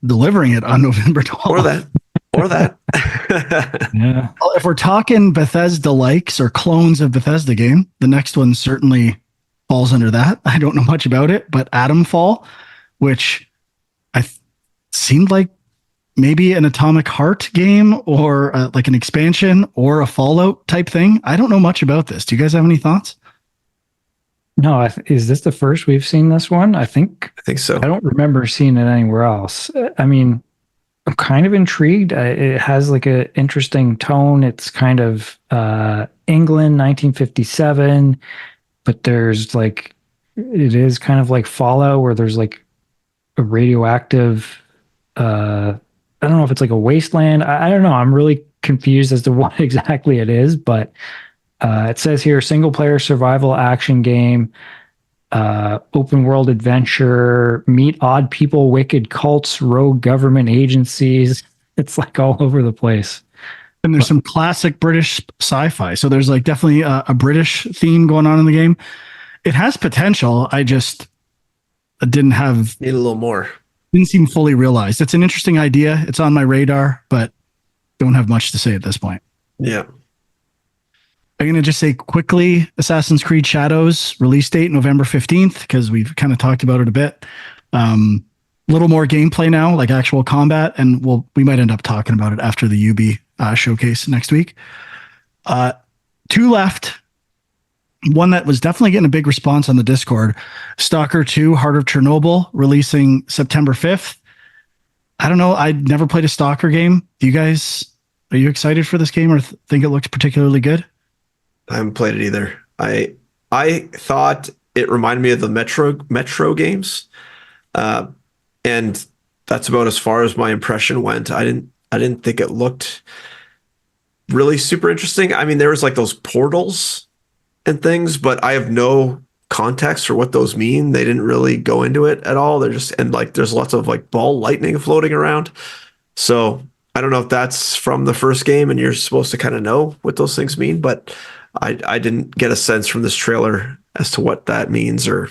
delivering it on November 12th. Or that. Yeah. Well, if we're talking Bethesda likes or clones of Bethesda game, the next one certainly falls under that. I don't know much about it, but Atomfall, which seemed like maybe an Atomic Heart game, or like an expansion or a Fallout type thing. I don't know much about this. Do you guys have any thoughts? No, is this the first we've seen this one? I think so. I don't remember seeing it anywhere else. I mean, I'm kind of intrigued. It has like an interesting tone. It's kind of England, 1957, but there's like, it is kind of like Fallout, where there's like a radioactive, I don't know if it's like a wasteland. I don't know. I'm really confused as to what exactly it is, but it says here, single player survival action game, open world adventure, meet odd people, wicked cults, rogue government agencies. It's like all over the place. And there's some classic British sci-fi. So there's like definitely a British theme going on in the game. It has potential. I just need a little more. Didn't seem fully realized. It's an interesting idea. It's on my radar, but don't have much to say at this point. Yeah. I'm going to just say quickly, Assassin's Creed Shadows release date November 15th, because we've kind of talked about it a bit. Little more gameplay now, like actual combat, and we might end up talking about it after the Ubi showcase next week. Two left. One that was definitely getting a big response on the Discord, Stalker 2 Heart of Chernobyl, releasing September 5th. I don't know. I'd never played a Stalker game. Are you excited for this game or think it looks particularly good? I haven't played it either. I thought it reminded me of the Metro games. And that's about as far as my impression went. I didn't think it looked really super interesting. I mean, there was like those portals and things, but I have no context for what those mean. They didn't really go into it at all. And like there's lots of like ball lightning floating around. So I don't know if that's from the first game and you're supposed to kind of know what those things mean, but I didn't get a sense from this trailer as to what that means or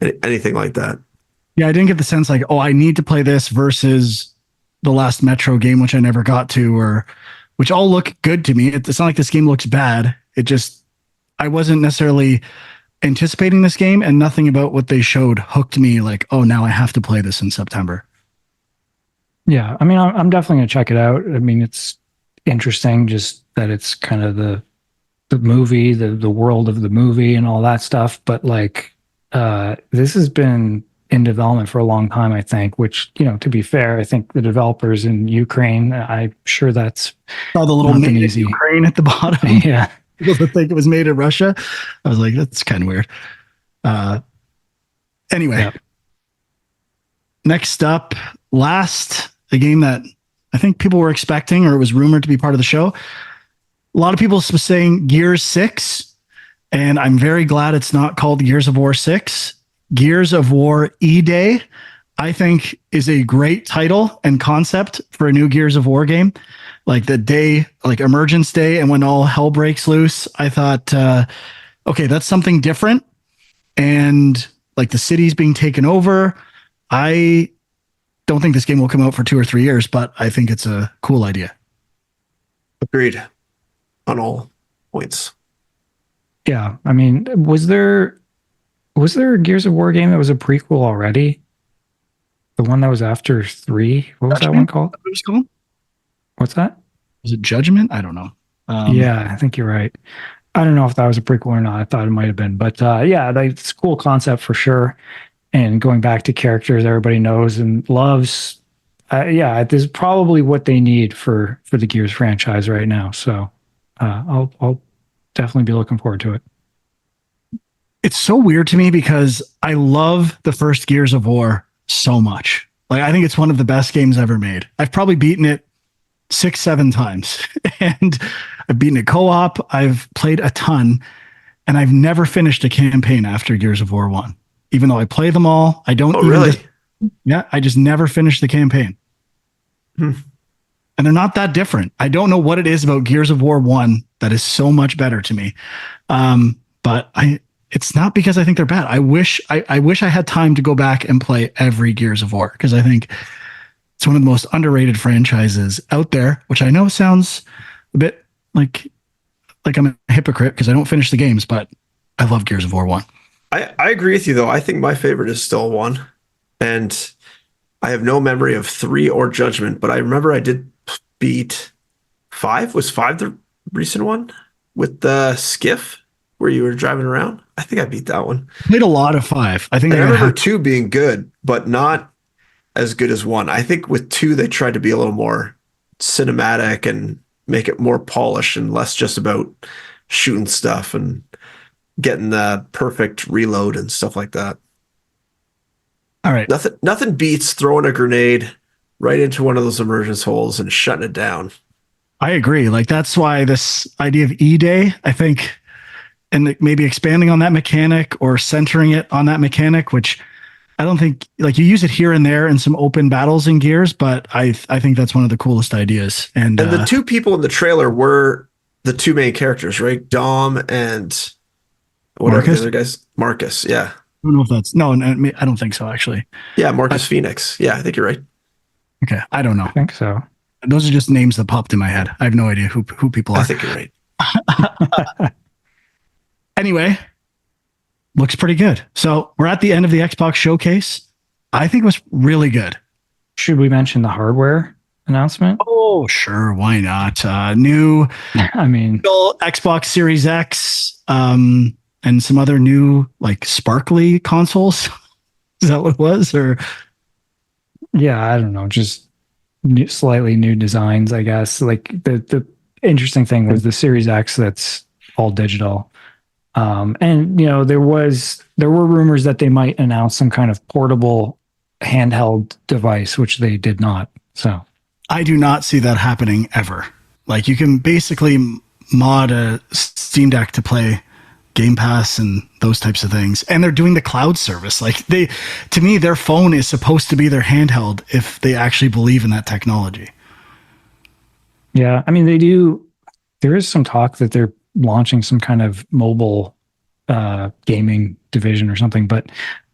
anything like that. Yeah, I didn't get the sense like, oh, I need to play this versus the last Metro game, which I never got to, which all look good to me. It's not like this game looks bad. I wasn't necessarily anticipating this game, and nothing about what they showed hooked me like, oh, now I have to play this in September. Yeah, I mean, I'm definitely going to check it out. I mean, it's interesting just that it's kind of the movie, the world of the movie and all that stuff. But like, this has been in development for a long time, I think, which, to be fair, I think the developers in Ukraine, I'm sure that's the little nothing made in easy. Ukraine at the bottom. Yeah. People that think it was made in Russia. I was like, that's kind of weird. Anyway, Yep. Next up, a game that I think people were expecting, or it was rumored to be part of the show. A lot of people were saying Gears 6, and I'm very glad it's not called Gears of War 6. Gears of War E-Day, I think, is a great title and concept for a new Gears of War game. Like the day, like Emergence Day, and when all hell breaks loose, I thought, okay, that's something different. And like the city's being taken over. I don't think this game will come out for 2 or 3 years, but I think it's a cool idea. Agreed on all points. Yeah. I mean, was there a Gears of War game that was a prequel already? The one that was after 3? What was that one called? What was it called? What's that? Was it Judgment? I don't know. Yeah, I think you're right. I don't know if that was a prequel or not. I thought it might have been, but yeah, it's a cool concept for sure. And going back to characters everybody knows and loves, yeah, this is probably what they need for the Gears franchise right now. So I'll definitely be looking forward to it. It's so weird to me because I love the first Gears of War so much. Like, I think it's one of the best games ever made. I've probably beaten it 6-7 times, and I've beaten it co-op. I've played a ton, and I've never finished a campaign after Gears of War 1. Even though I play them all, I don't. Oh, really? I just never finished the campaign. And they're not that different. I don't know what it is about Gears of War 1 that is so much better to me. But it's not because I think they're bad. I wish I had time to go back and play every Gears of War, because I think it's one of the most underrated franchises out there, which I know sounds a bit like I'm a hypocrite because I don't finish the games, but I love Gears of War 1. I agree with you, though. I think my favorite is still 1. And I have no memory of 3 or Judgment, but I remember I did beat 5. Was 5 the recent one with the skiff where you were driving around? I think I beat that one. Played a lot of 5. I think I remember 2 being good, but not as good as 1. I think with 2, they tried to be a little more cinematic and make it more polished and less just about shooting stuff and getting the perfect reload and stuff like that. All right. Nothing beats throwing a grenade right into one of those emergence holes and shutting it down. I agree. Like, that's why this idea of E-Day, I think, and maybe expanding on that mechanic or centering it on that mechanic, which I don't think, like, you use it here and there in some open battles in Gears, but I think that's one of the coolest ideas. And the 2 people in the trailer were the 2 main characters, right? Dom and whatever Marcus? the other guys. Marcus, yeah. I don't know if that's I don't think so, actually. Yeah, Marcus Phoenix. Yeah, I think you're right. Okay, I don't know. I think so. Those are just names that popped in my head. I have no idea who people I are. think you're right. Anyway, looks pretty good. So we're at the end of the Xbox showcase. I think it was really good. Should we mention the hardware announcement? Oh, sure. Why not? New I mean, Xbox Series X, and some other new like sparkly consoles. Is that what it was? Or yeah, I don't know, just slightly new designs, I guess. Like the interesting thing was the Series X that's all digital. And there were rumors that they might announce some kind of portable handheld device, which they did not. So I do not see that happening ever. Like you can basically mod a Steam Deck to play Game Pass and those types of things. And they're doing the cloud service. Like to me, their phone is supposed to be their handheld if they actually believe in that technology. yeah, I mean there is some talk that they're launching some kind of mobile gaming division or something, but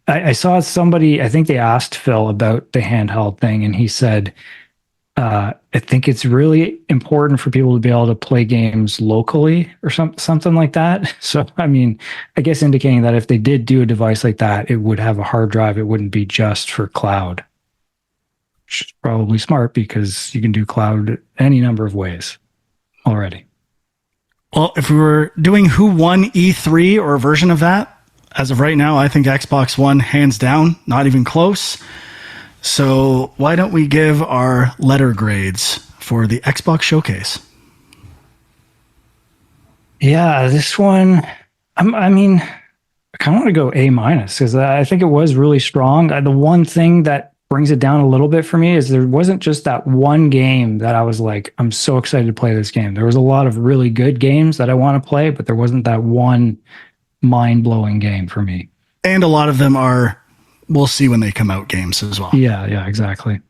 I saw somebody, I think they asked Phil about the handheld thing, and he said, I think it's really important for people to be able to play games locally or something like that. So, I mean, I guess indicating that if they did do a device like that, it would have a hard drive. It wouldn't be just for cloud, which is probably smart because you can do cloud any number of ways already. Well, if we were doing who won E3 or a version of that, as of right now, I think Xbox One, hands down, not even close. So why don't we give our letter grades for the Xbox Showcase? Yeah, this one, I mean, I kind of want to go A minus because I think it was really strong. The one thing that brings it down a little bit for me is there wasn't just that one game that I was like, I'm so excited to play this game. There was a lot of really good games that I want to play, but there wasn't that one mind-blowing game for me. And a lot of them are, we'll see when they come out games as well. Yeah, exactly.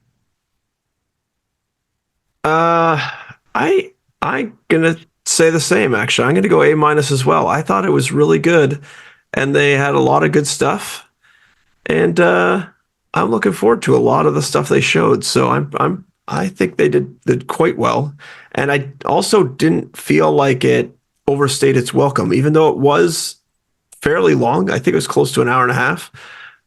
I'm gonna say the same. Actually, I'm gonna go A minus as well. I thought it was really good, and they had a lot of good stuff, and I'm looking forward to a lot of the stuff they showed. So I think they did quite well, and I also didn't feel like it overstayed its welcome, even though it was fairly long. I think it was close to an hour and a half.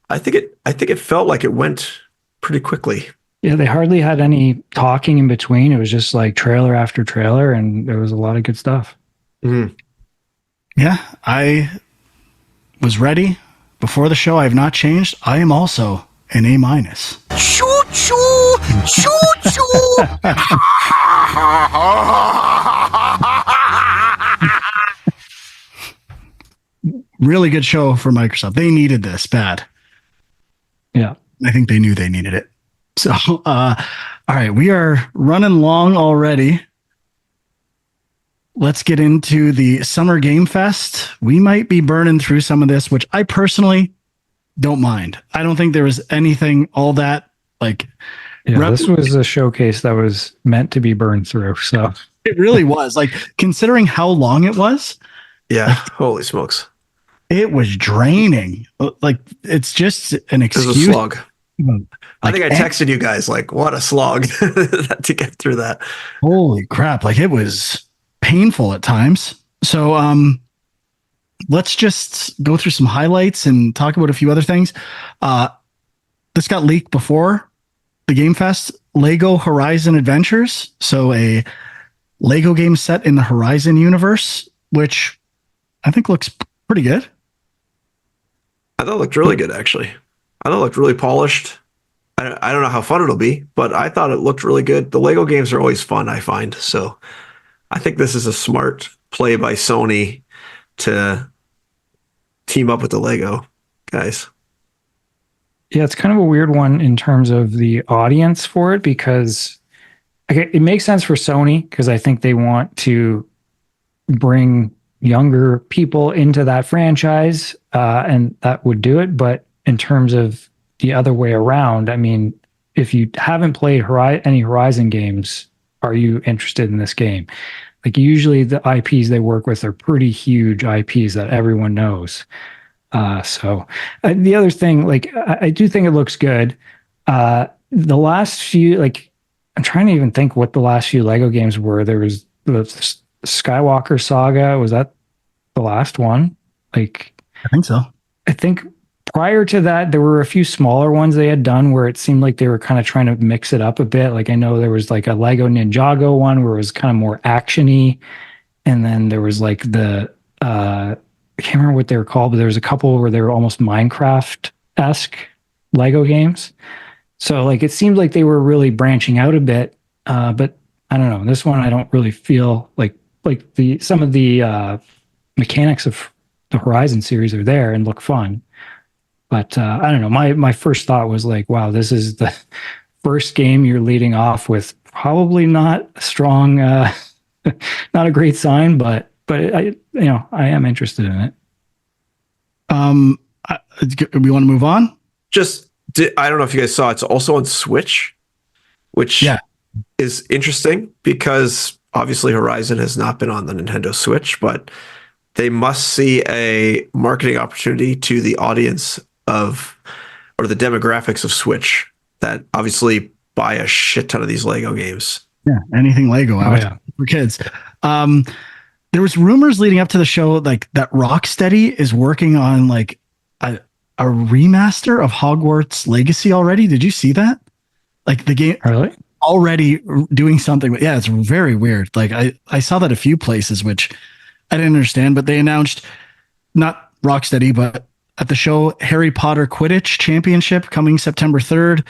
I think it felt like it went pretty quickly. Yeah, they hardly had any talking in between. It was just like trailer after trailer, and there was a lot of good stuff. Mm-hmm. Yeah, I was ready before the show. I have not changed. I am also an A minus. Choo choo! Choo choo! Really good show for Microsoft. They needed this bad. Yeah. I think they knew they needed it. So, all right, we are running long already. Let's get into the Summer Game Fest. We might be burning through some of this, which I personally don't mind. I don't think there was anything all that like. Yeah, this was a showcase that was meant to be burned through. So it really was. Like, considering how long it was. Yeah, holy smokes. It was draining. Like, it's just an excuse. It was a slog. Like, I think I texted you guys like, what a slog to get through that. Holy crap. Like, it was painful at times. So let's just go through some highlights and talk about a few other things. This got leaked before the Game Fest. Lego Horizon Adventures. So a Lego game set in the Horizon universe, which I think looks pretty good. I thought it looked really good, actually. I thought it looked really polished. I don't know how fun it'll be, but I thought it looked really good. The Lego games are always fun, I find. So I think this is a smart play by Sony to team up with the Lego guys. yeah, it's kind of a weird one in terms of the audience for it because it makes sense for Sony because I think they want to bring younger people into that franchise, and that would do it. But in terms of the other way around, I mean, if you haven't played any Horizon games, are you interested in this game? Like usually the IPs they work with are pretty huge IPs that everyone knows. So the other thing, like I do think it looks good. The last few, like I'm trying to even think what the last few Lego games were. There was the Skywalker Saga. Was that the last one? Like, I think so. I think prior to that, there were a few smaller ones they had done where it seemed like they were kind of trying to mix it up a bit. Like I know there was like a Lego Ninjago one where it was kind of more actiony, and then there was like the I can't remember what they were called, but there was a couple where they were almost Minecraft-esque Lego games. So like it seemed like they were really branching out a bit, but I don't know. This one I don't really feel like the some of the mechanics of the Horizon series are there and look fun. But I don't know. My first thought was like, wow, this is the first game you're leading off with. Probably not a strong, not a great sign, but I am interested in it. We want to move on. I don't know if you guys saw, it's also on Switch, which is interesting because obviously Horizon has not been on the Nintendo Switch, but they must see a marketing opportunity to the audience or the demographics of Switch that obviously buy a shit ton of these Lego games. Yeah, anything Lego for kids. There was rumors leading up to the show like that Rocksteady is working on like a remaster of Hogwarts Legacy already. Did you see that? Like the game really already doing something. Yeah, it's very weird. Like I saw that a few places, which I didn't understand, but they announced not Rocksteady, but at the show, Harry Potter Quidditch Championship coming September 3rd.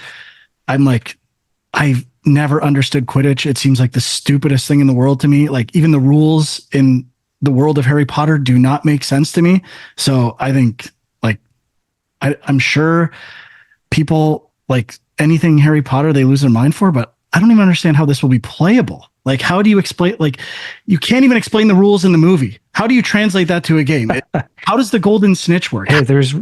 I'm like, I've never understood Quidditch. It seems like the stupidest thing in the world to me. Like even the rules in the world of Harry Potter do not make sense to me. So I think like, I'm sure people like anything Harry Potter, they lose their mind for, but I don't even understand how this will be playable. Like, how do you explain, like, you can't even explain the rules in the movie. How do you translate that to a game? How does the golden snitch work? Hey, there's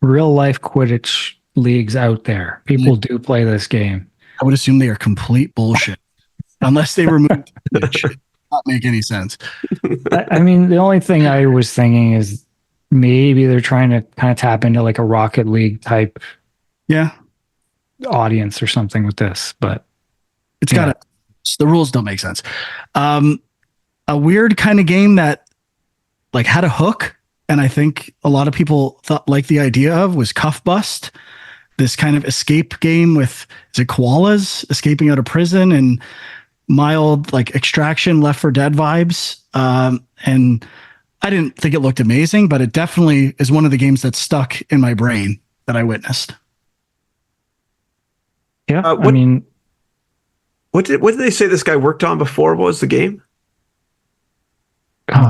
real life Quidditch leagues out there. People do play this game. I would assume they are complete bullshit unless they remove Quidditch. It does not make any sense. I mean, the only thing I was thinking is maybe they're trying to kind of tap into like a Rocket League type audience or something with this, but it's got to, the rules don't make sense. A weird kind of game that like had a hook, and I think a lot of people like the idea of, was Cuff Bust, this kind of escape game with koalas escaping out of prison and mild like Extraction, Left 4 Dead vibes. And I didn't think it looked amazing, but it definitely is one of the games that's stuck in my brain that I witnessed. Yeah, I mean, what did they say this guy worked on before? What was the game?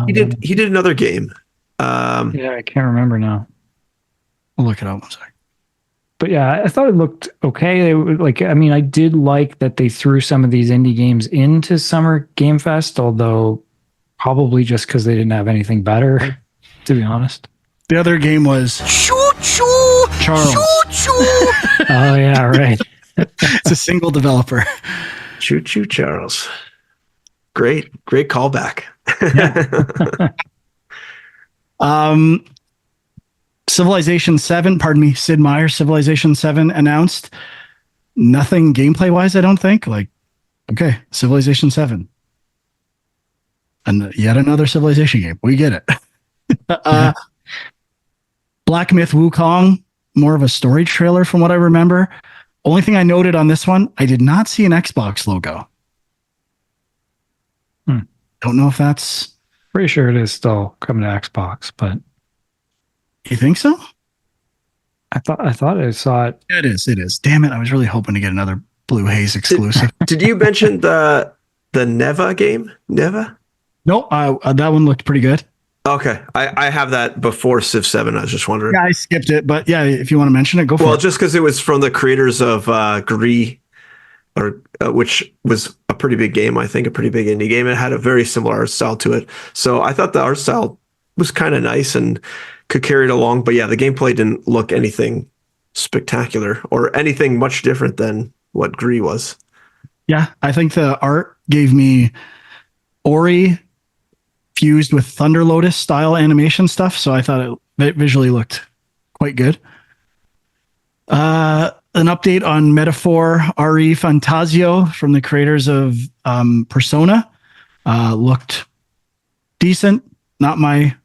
He did another game. Yeah, I can't remember now. I'll look it up. I'm sorry. But yeah, I thought it looked okay. They were like, I mean, I did like that they threw some of these indie games into Summer Game Fest, although probably just because they didn't have anything better, to be honest. The other game was Choo choo! Charles. Choo choo! Oh yeah, right. It's a single developer. Choo Choo Charles. Great callback. Civilization 7, pardon me, Sid Meier's Civilization 7 announced. Nothing gameplay wise, I don't think. Like, okay, Civilization 7. And yet another Civilization game. We get it. Black Myth Wukong, more of a story trailer from what I remember. Only thing I noted on this one, I did not see an Xbox logo. Don't know if that's... Pretty sure it is still coming to Xbox, but... You think so? I thought I saw it. Yeah, it is. Damn it, I was really hoping to get another Blue Haze exclusive. Did you mention the Neva game? Neva? No, that one looked pretty good. Okay, I have that before Civ 7. I was just wondering. Yeah, I skipped it, but yeah, if you want to mention it, go for it. Well, just because it was from the creators of Gris, which was a pretty big game, I think, a pretty big indie game. It had a very similar art style to it. So I thought the art style was kind of nice and could carry it along. But yeah, the gameplay didn't look anything spectacular or anything much different than what Gris was. Yeah, I think the art gave me Ori fused with Thunder Lotus style animation stuff. So I thought it visually looked quite good. an update on Metaphor RE Fantasio from the creators of Persona. Looked decent. Not my,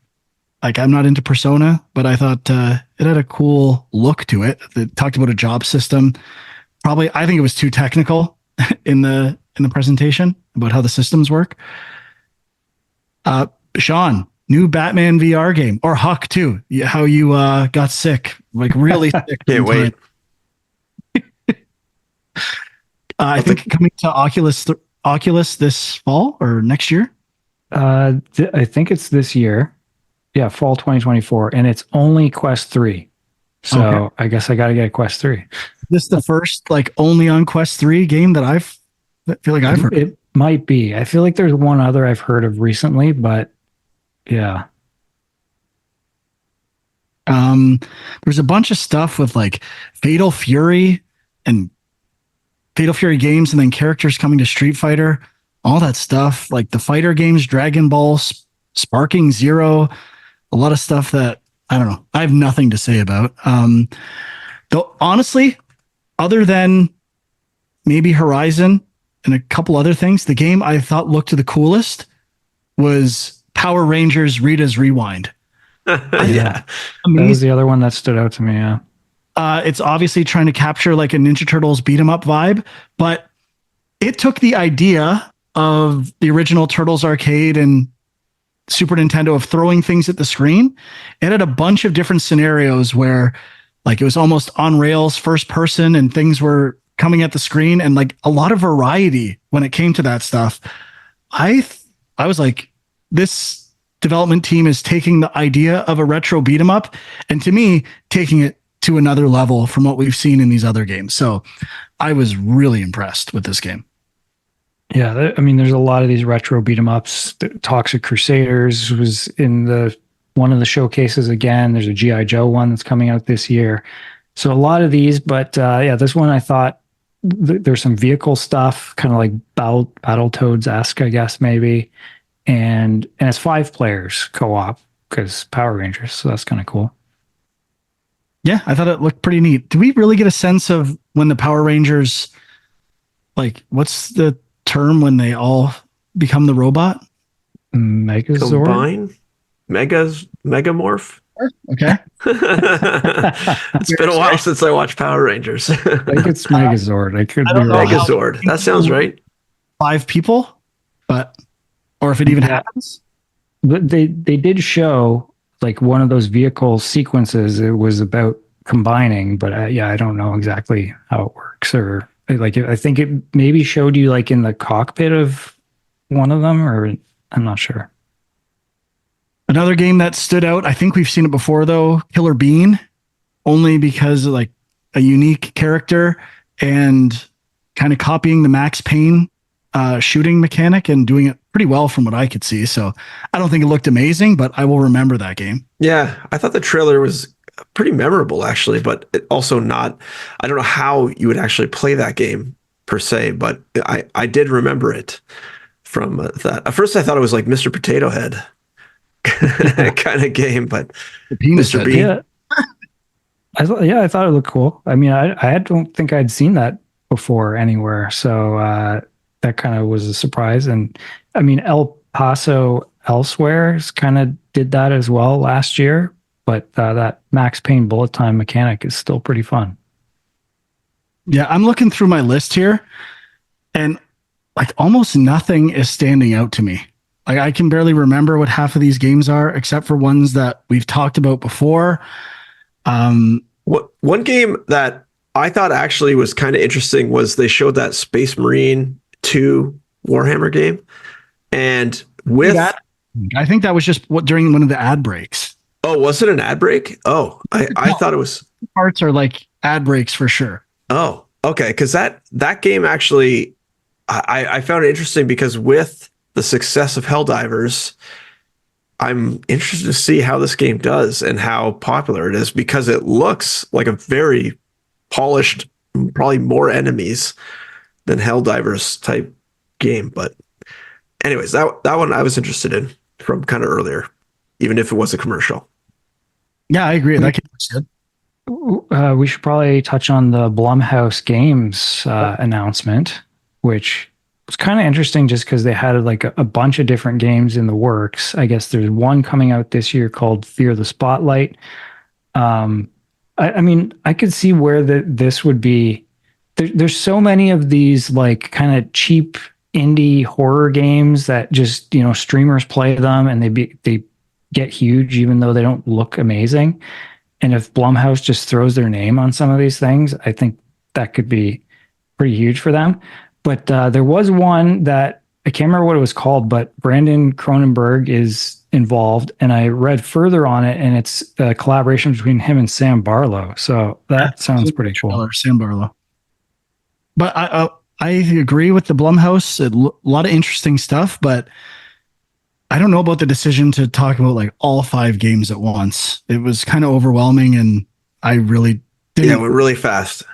like, I'm not into Persona, but I thought it had a cool look to it. It talked about a job system. Probably, I think it was too technical in the presentation about how the systems work. Sean, new Batman VR game, or Huck too. How you got sick, like really sick. Can't wait. I think coming to Oculus this fall or next year. I think it's this year. Yeah, fall 2024, and it's only Quest 3. So Okay. I guess I got to get Quest 3. This is the first like only on Quest 3 game that I feel like I've heard. It might be. I feel like there's one other I've heard of recently, but yeah. There's a bunch of stuff with like Fatal Fury and Fatal Fury games, and then characters coming to Street Fighter, all that stuff, like the fighter games, Dragon Ball, Sparking Zero, a lot of stuff that I don't know. I have nothing to say about. Though honestly, other than maybe Horizon and a couple other things, the game I thought looked the coolest was Power Rangers Rita's Rewind. Yeah. That Amazing. was the other one that stood out to me. Yeah. It's obviously trying to capture like a Ninja Turtles beat 'em up vibe, but it took the idea of the original Turtles arcade and Super Nintendo of throwing things at the screen. It had a bunch of different scenarios where like it was almost on rails, first person, and things were coming at the screen, and like a lot of variety when it came to that stuff. I was like, this development team is taking the idea of a retro beat 'em up, and to me, taking it to another level from what we've seen in these other games. So I was really impressed with this game. Yeah, I mean, there's a lot of these retro beat 'em ups. Toxic Crusaders was in one of the showcases again. There's a GI Joe one that's coming out this year. So a lot of these, but yeah, this one I thought there's some vehicle stuff, kind of like Battletoads-esque, I guess maybe, and it's 5 players co-op because Power Rangers. So that's kind of cool. Yeah, I thought it looked pretty neat. Do we really get a sense of when the Power Rangers, like, what's the term when they all become the robot? Megazord. Combine? Megamorph? Okay. It's been a while since I watched Power Rangers. I think it's Megazord. I could I be don't know wrong. how- Megazord. That sounds right. 5 people, but, or if it even Yeah. happens. But they did show like one of those vehicle sequences. It was about combining, but yeah, I don't know exactly how it works, or like I think it maybe showed you like in the cockpit of one of them, or I'm not sure. Another game that stood out, I think we've seen it before though, Killer Bean, only because of like a unique character and kind of copying the Max Payne shooting mechanic and doing it pretty well from what I could see. So I don't think it looked amazing, but I will remember that game. Yeah, I thought the trailer was pretty memorable actually, but it also not. I don't know how you would actually play that game per se, but I did remember it from that. At first, I thought it was like Mr. Potato Head kind of game, but The penis Mr. head. Bean. Yeah, I thought it looked cool. I mean, I don't think I'd seen that before anywhere, so that kind of was a surprise. And I mean, El Paso Elsewhere kind of did that as well last year, but that Max Payne bullet time mechanic is still pretty fun. Yeah, I'm looking through my list here, and like almost nothing is standing out to me. Like I can barely remember what half of these games are, except for ones that we've talked about before. What one game that I thought actually was kind of interesting was they showed that Space Marine 2 Warhammer game, and with That- I think that was just what during one of the ad breaks. oh, was it an ad break? Oh, I thought it was. Parts are like ad breaks for sure. Oh, okay. Because that game actually, I found it interesting because with the success of Helldivers, I'm interested to see how this game does and how popular it is because it looks like a very polished, probably more enemies than Helldivers type game. But anyways, that one I was interested in from kind of earlier, even if it was a commercial. Yeah, I agree. That game was good. We should probably touch on the Blumhouse Games announcement, which was kind of interesting just because they had like a bunch of different games in the works. I guess there's one coming out this year called Fear the Spotlight. I mean, I could see where this would be. There's so many of these like kind of cheap indie horror games that just, streamers play them and they get huge even though they don't look amazing. And if Blumhouse just throws their name on some of these things, I think that could be pretty huge for them. But there was one that I can't remember what it was called, but Brandon Cronenberg is involved, and I read further on it, and it's a collaboration between him and Sam Barlow. So that sounds pretty cool. Sam Barlow. But I agree with the Blumhouse. A lot of interesting stuff, but I don't know about the decision to talk about like all 5 games at once. It was kind of overwhelming, and I really didn't. Yeah, it went really fast.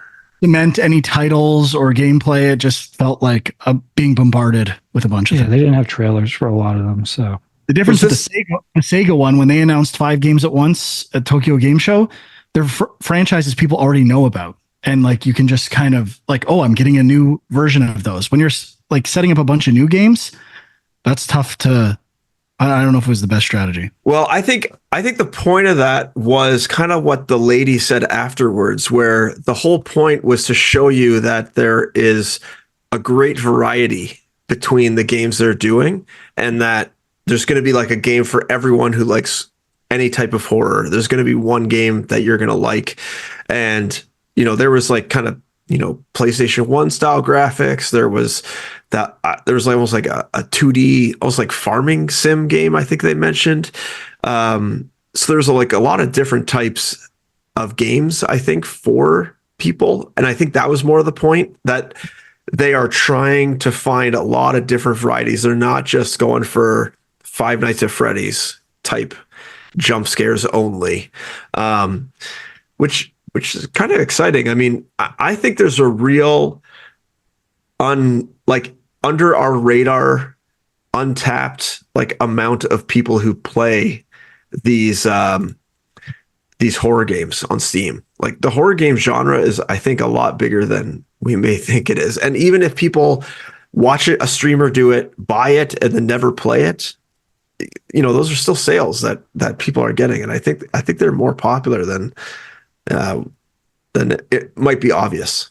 Cement any titles or gameplay. It just felt like being bombarded with a bunch of Yeah, things. they didn't have trailers for a lot of them. So The difference with the Sega one, when they announced 5 games at once at Tokyo Game Show, they're franchises people already know about. And like you can just kind of like, oh, I'm getting a new version of those. When you're like setting up a bunch of new games, that's tough to. I don't know if it was the best strategy. Well, I think the point of that was kind of what the lady said afterwards, where the whole point was to show you that there is a great variety between the games they're doing, and that there's going to be like a game for everyone who likes any type of horror. There's going to be one game that you're going to like. And, there was like kind of, PlayStation 1 style graphics. There was that there was almost like a 2D, almost like farming sim game, I think they mentioned. So there's like a lot of different types of games, I think, for people. And I think that was more of the point, that they are trying to find a lot of different varieties. They're not just going for Five Nights at Freddy's type jump scares only, which is kind of exciting. I mean, I think there's a real under our radar, untapped like amount of people who play these horror games on Steam. Like the horror game genre is, I think, a lot bigger than we may think it is. And even if people watch it, a streamer do it, buy it, and then never play it, those are still sales that people are getting. And I think they're more popular than it might be obvious,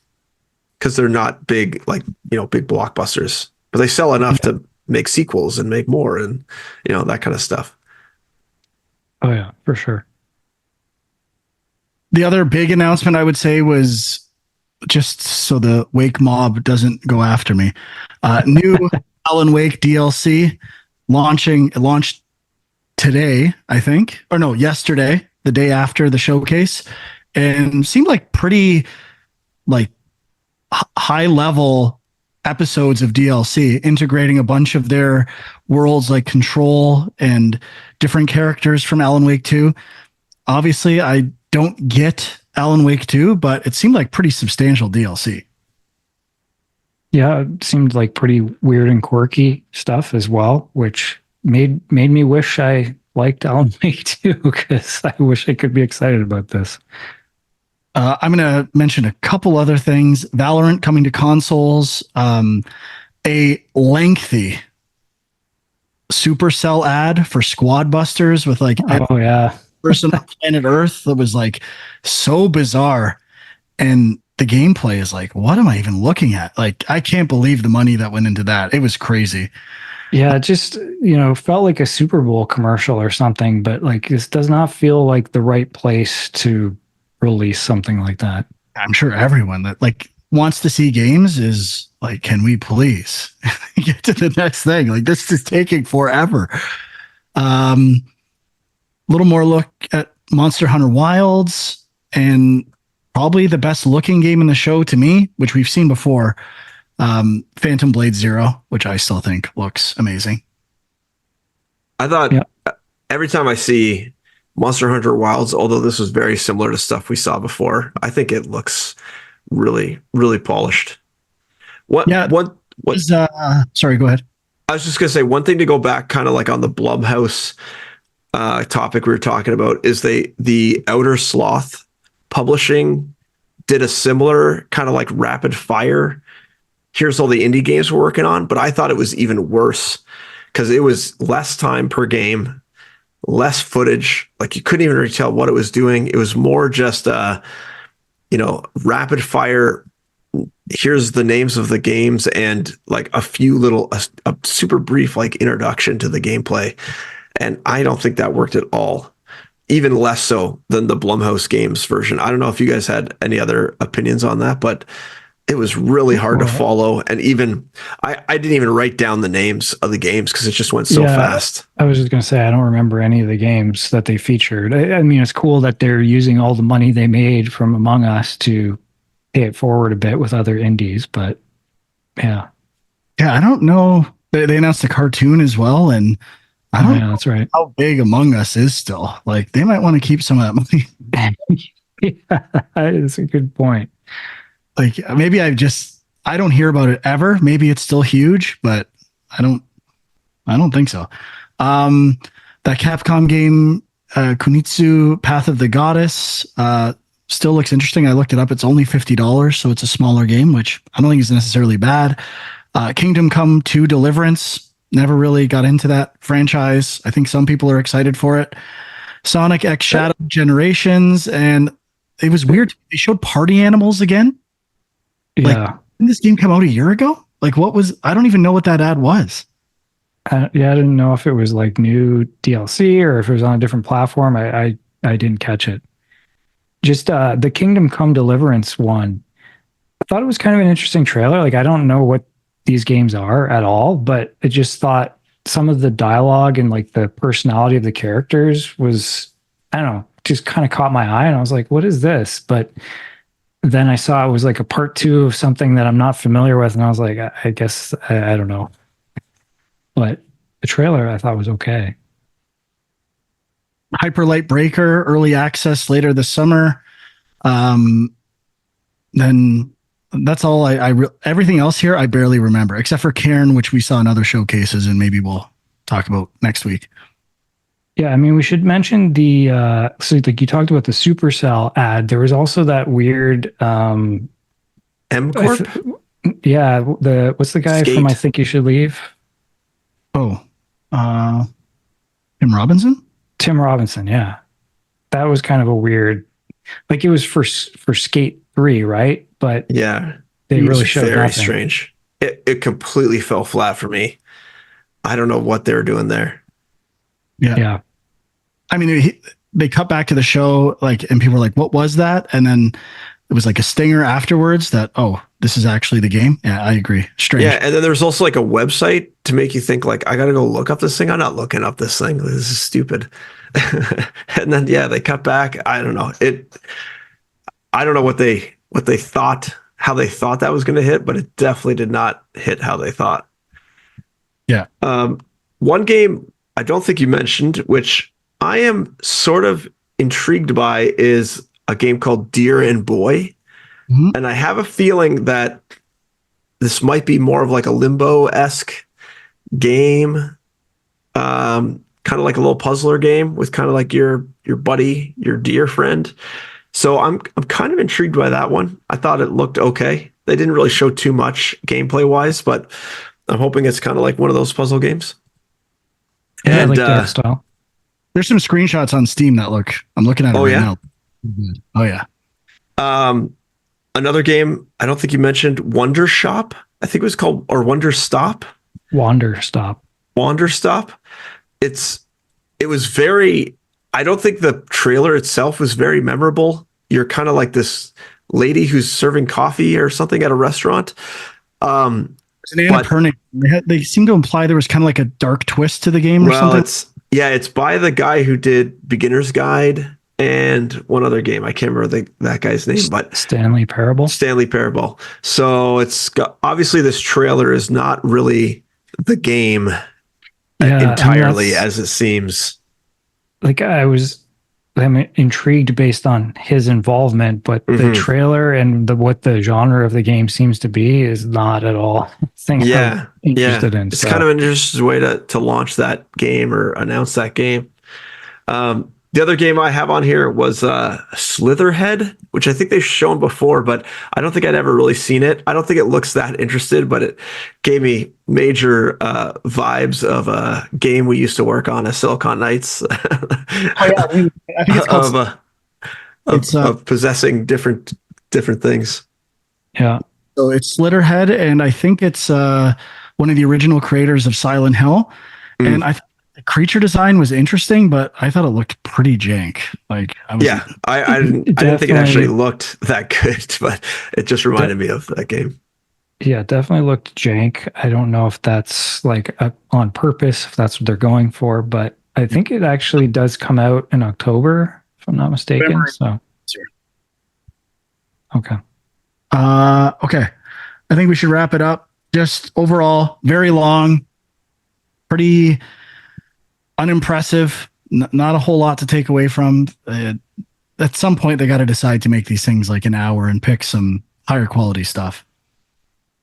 because they're not big, big blockbusters, but they sell enough to make sequels and make more and, that kind of stuff. Oh yeah, for sure. The other big announcement I would say was, just so the Wake mob doesn't go after me, new Alan Wake DLC launched today, I think, or no, yesterday, the day after the showcase, and seemed like pretty like high level episodes of DLC, integrating a bunch of their worlds like Control and different characters from Alan Wake 2. Obviously, I don't get Alan Wake 2, but it seemed like pretty substantial DLC. Yeah, it seemed like pretty weird and quirky stuff as well, which made me wish I liked Alan Wake 2, because I wish I could be excited about this. I'm going to mention a couple other things. Valorant coming to consoles. A lengthy Supercell ad for Squad Busters with like Oh yeah, person on planet Earth that was like so bizarre. And the gameplay is like, what am I even looking at? Like, I can't believe the money that went into that. It was crazy. yeah. It just felt like a Super Bowl commercial or something. But like, this does not feel like the right place to release something like that. I'm sure everyone that like wants to see games is like, can we please get to the next thing? Like, this is taking forever. Little more look at Monster Hunter Wilds, and probably the best looking game in the show to me, which we've seen before, Phantom Blade Zero, which I still think looks amazing. I thought every time I see Monster Hunter Wilds, although this was very similar to stuff we saw before, I think it looks really, really polished. Sorry, go ahead. I was just gonna say, one thing to go back kind of like on the Blumhouse topic we were talking about is the Outer Sloth Publishing did a similar kind of like rapid fire. Here's all the indie games we're working on, but I thought it was even worse because it was less time per game, less footage. Like you couldn't even really tell what it was doing. It was more just rapid fire. Here's the names of the games and like a super brief like introduction to the gameplay. And I don't think that worked at all. Even less so than the Blumhouse Games version. I don't know if you guys had any other opinions on that, but it was really hard to follow. And even I didn't even write down the names of the games because it just went so fast. I was just going to say, I don't remember any of the games that they featured. I mean, it's cool that they're using all the money they made from Among Us to pay it forward a bit with other indies, but yeah. Yeah, I don't know. They announced a cartoon as well, and I don't know that's right. how big Among Us is still. Like, they might want to keep some of that money. Yeah, that's a good point. Like, maybe I don't hear about it ever. Maybe it's still huge, but I don't think so. That Capcom game, Kunitsu Path of the Goddess, still looks interesting. I looked it up. It's only $50, so it's a smaller game, which I don't think is necessarily bad. Kingdom Come 2 Deliverance, never really got into that franchise. I think some people are excited for it. Sonic X Shadow Generations, and it was weird. They showed party animals again. Yeah. Didn't this game come out a year ago? Like, I don't even know what that ad was. I didn't know if it was like new DLC or if it was on a different platform. I didn't catch it. Just the Kingdom Come Deliverance one. I thought it was kind of an interesting trailer. Like, I don't know what these games are at all, but I just thought some of the dialogue and like the personality of the characters was, I don't know, just kind of caught my eye, and I was like, what is this? But then I saw it was like a part 2 of something that I'm not familiar with, and I was like, I guess I don't know. But the trailer I thought was okay. Hyper Light Breaker, early access later this summer. Then that's all everything else here I barely remember, except for Cairn, which we saw in other showcases, and maybe we'll talk about next week. Yeah, I mean, we should mention so like you talked about the Supercell ad. There was also that weird M Corp? Yeah, what's the guy Skate. from I Think You Should Leave? Oh, Tim Robinson? Tim Robinson, yeah. That was kind of a weird, like it was for Skate 3, right? But Yeah. they really showed very nothing. strange. It completely fell flat for me. I don't know what they were doing there. Yeah. I mean, they cut back to the show, like, and people were like, what was that? And then it was like a stinger afterwards that, oh, this is actually the game. Yeah, I agree. Strange. Yeah, and then there's also like a website to make you think like, I got to go look up this thing. I'm not looking up this thing. This is stupid. And then, yeah, they cut back. I don't know. I don't know what they thought, how they thought that was going to hit, but it definitely did not hit how they thought. Yeah. One game I don't think you mentioned, which I am sort of intrigued by, is a game called Deer and Boy. Mm-hmm. And I have a feeling that this might be more of like a Limbo-esque game, kind of like a little puzzler game with kind of like your buddy, your deer friend. So I'm kind of intrigued by that one. I thought it looked okay. They didn't really show too much gameplay wise, but I'm hoping it's kind of like one of those puzzle games. Yeah, and I like that style. There's some screenshots on Steam that I'm looking at it right now. Oh yeah. Another game I don't think you mentioned, Wonder Shop, I think it was called, or Wonder Stop. Wander Stop. It was very, I don't think the trailer itself was very memorable. You're kind of like this lady who's serving coffee or something at a restaurant. It's an Annapurna. They seem to imply there was kind of like a dark twist to the game or something. It's by the guy who did Beginner's Guide and one other game. I can't remember that guy's name, but Stanley Parable. So obviously this trailer is not really the game entirely as it seems. Like I'm intrigued based on his involvement, but the trailer and what the genre of the game seems to be is not at all things I'm interested in. It's kind of an interesting way to launch that game or announce that game. The other game I have on here was Slitherhead, which I think they've shown before, but I don't think I'd ever really seen it. I don't think it looks that interested, but it gave me major vibes of a game we used to work on at Silicon Knights. I think it's called. of possessing different things. Yeah. So it's Slitterhead, and I think it's one of the original creators of Silent Hill. Mm. And the creature design was interesting, but I thought it looked pretty jank. Like, I didn't think it actually looked that good, but it just reminded me of that game. Yeah, definitely looked jank. I don't know if that's like on purpose, if that's what they're going for, but I think it actually does come out in October, if I'm not mistaken. February. So, okay. Okay. I think we should wrap it up. Just overall, very long, pretty unimpressive, not a whole lot to take away from. At some point, they got to decide to make these things like an hour and pick some higher quality stuff.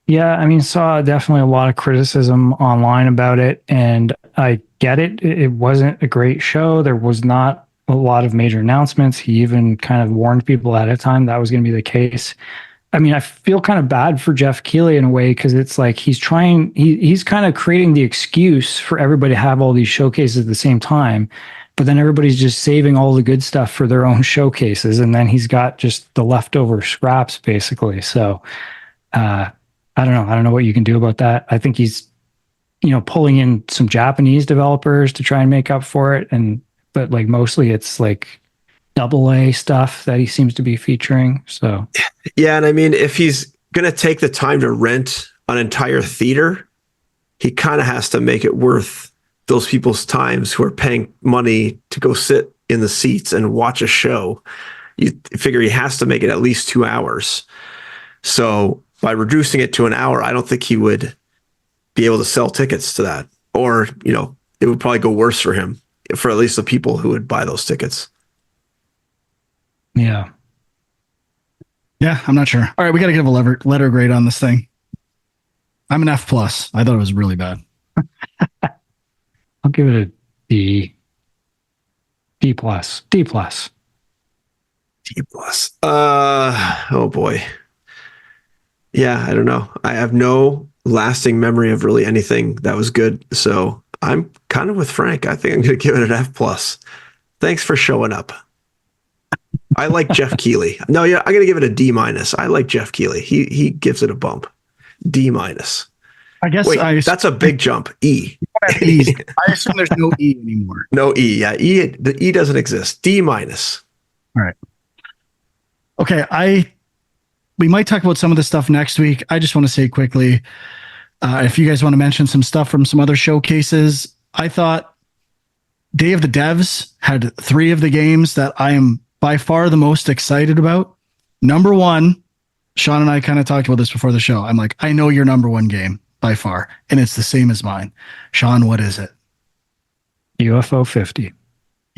Yeah, I mean, saw definitely a lot of criticism online about it, and I get it. It wasn't a great show. There was not a lot of major announcements. He even kind of warned people ahead of time that was going to be the case. I mean, I feel kind of bad for Jeff Keighley in a way, because it's like he's kind of creating the excuse for everybody to have all these showcases at the same time, but then everybody's just saving all the good stuff for their own showcases, and then he's got just the leftover scraps basically. So I don't know. I don't know what you can do about that. I think he's, pulling in some Japanese developers to try and make up for it, but like mostly it's like AA stuff that he seems to be featuring. So yeah, and I mean, if he's gonna take the time to rent an entire theater, he kind of has to make it worth those people's times who are paying money to go sit in the seats and watch a show. You figure he has to make it at least 2 hours. So by reducing it to an hour, I don't think he would be able to sell tickets to that, or it would probably go worse for him, for at least the people who would buy those tickets. yeah. Yeah, I'm not sure. All right, we got to give a letter grade on this thing. I'm an F+. I thought it was really bad. I'll give it a D. D+. D+. D+. Oh boy. Yeah, I don't know. I have no lasting memory of really anything that was good. So I'm kind of with Frank. I think I'm going to give it an F+. Thanks for showing up. I like Jeff Keighley. No, yeah, I'm going to give it a D-. I like Jeff Keighley. He gives it a bump. D-. I guess Wait, that's a big jump. E. I assume there's no E anymore. No E. Yeah, E. The E doesn't exist. D-. All right. Okay, we might talk about some of this stuff next week. I just want to say quickly, if you guys want to mention some stuff from some other showcases, I thought Day of the Devs had 3 of the games that I am by far the most excited about. Number 1, Sean and I kind of talked about this before the show. I'm like, I know your number 1 game by far, and it's the same as mine. Sean, what is it? UFO 50.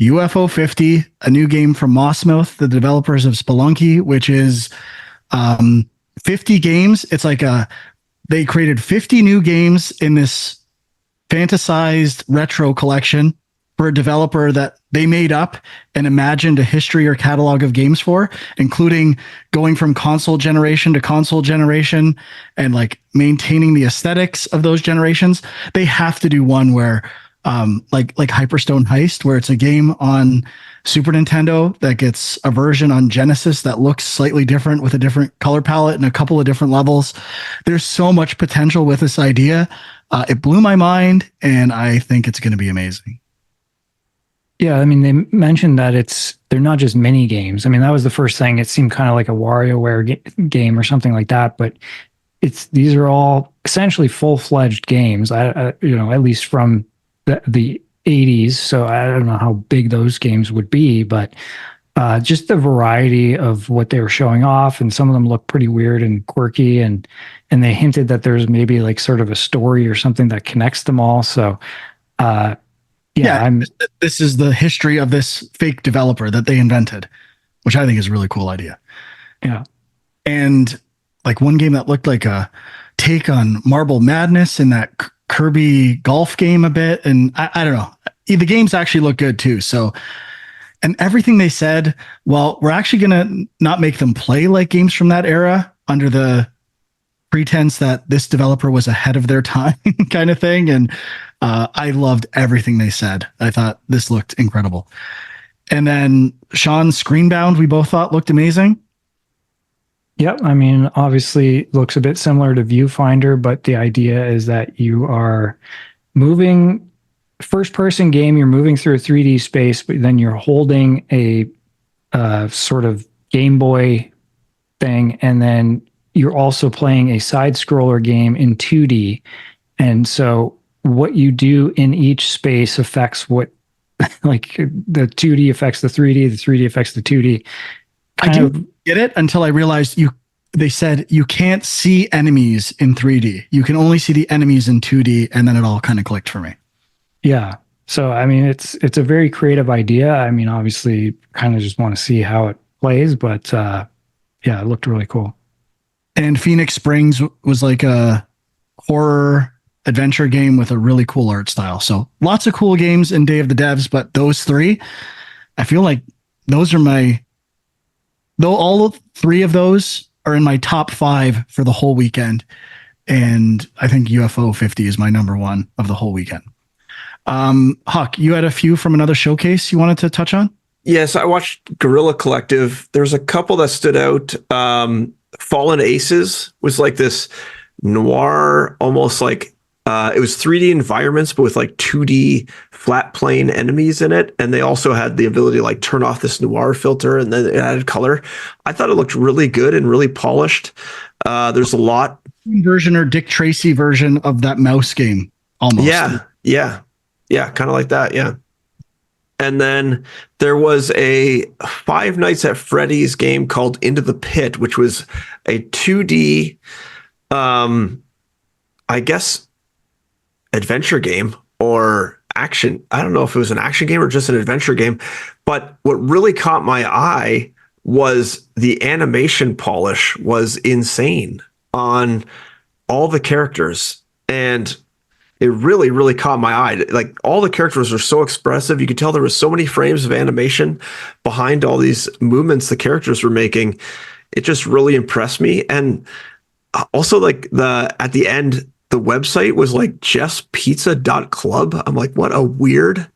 UFO 50, a new game from Mossmouth, the developers of Spelunky, which is 50 games. It's like they created 50 new games in this fantasized retro collection for a developer that they made up and imagined a history or catalog of games for, including going from console generation to console generation and like maintaining the aesthetics of those generations. They have to do one where like Hyperstone Heist, where it's a game on Super Nintendo that gets a version on Genesis that looks slightly different with a different color palette and a couple of different levels. There's so much potential with this idea. It blew my mind, and I think it's going to be amazing. Yeah, I mean, they mentioned that they're not just mini games. I mean, that was the first thing. It seemed kind of like a WarioWare game or something like that, but these are all essentially full-fledged games. At least from the 80s. So I don't know how big those games would be, but just the variety of what they were showing off, and some of them look pretty weird and quirky, and they hinted that there's maybe like sort of a story or something that connects them all. So this is the history of this fake developer that they invented, which I think is a really cool idea. Yeah. And like one game that looked like a take on Marble Madness in that Kirby golf game a bit. And I don't know, the games actually look good too. So And everything they said, well, we're actually going to not make them play like games from that era under the pretense that this developer was ahead of their time kind of thing. And I loved everything they said. I thought this looked incredible. And then Sean's Screenbound, we both thought looked amazing. Yep. I mean, obviously looks a bit similar to Viewfinder, but the idea is that you are moving first person game, you're moving through a 3D space, but then you're holding a sort of Game Boy thing. And then you're also playing a side scroller game in 2D. And so what you do in each space affects what, like the 2D affects the 3D affects the 2D. I didn't get it until I realized they said you can't see enemies in 3D. You can only see the enemies in 2D, and then it all kind of clicked for me. Yeah. So I mean it's a very creative idea. I mean, obviously kind of just want to see how it plays, but yeah, it looked really cool. And Phoenix Springs was like a horror adventure game with a really cool art style. So lots of cool games in Day of the Devs, but those three, I feel like those are all three of those are in my top 5 for the whole weekend. And I think UFO 50 is my number 1 of the whole weekend. Huck, you had a few from another showcase you wanted to touch on? Yes, I watched Guerrilla Collective. There's a couple that stood out. Fallen Aces was like this noir, almost like it was 3D environments, but with like 2D flat plane enemies in it. And they also had the ability to like turn off this noir filter and then it added color. I thought it looked really good and really polished. There's a lot. Version or Dick Tracy version of that mouse game almost. Yeah, kind of like that. Yeah. And then there was a Five Nights at Freddy's game called Into the Pit, which was a 2D, I guess, adventure game or action. I don't know if it was an action game or just an adventure game. But what really caught my eye was the animation polish was insane on all the characters. And it really, really caught my eye. Like all the characters were so expressive. You could tell there was so many frames of animation behind all these movements the characters were making. It just really impressed me. And also like at the end, the website was like justpizza.club. I'm like, what a weird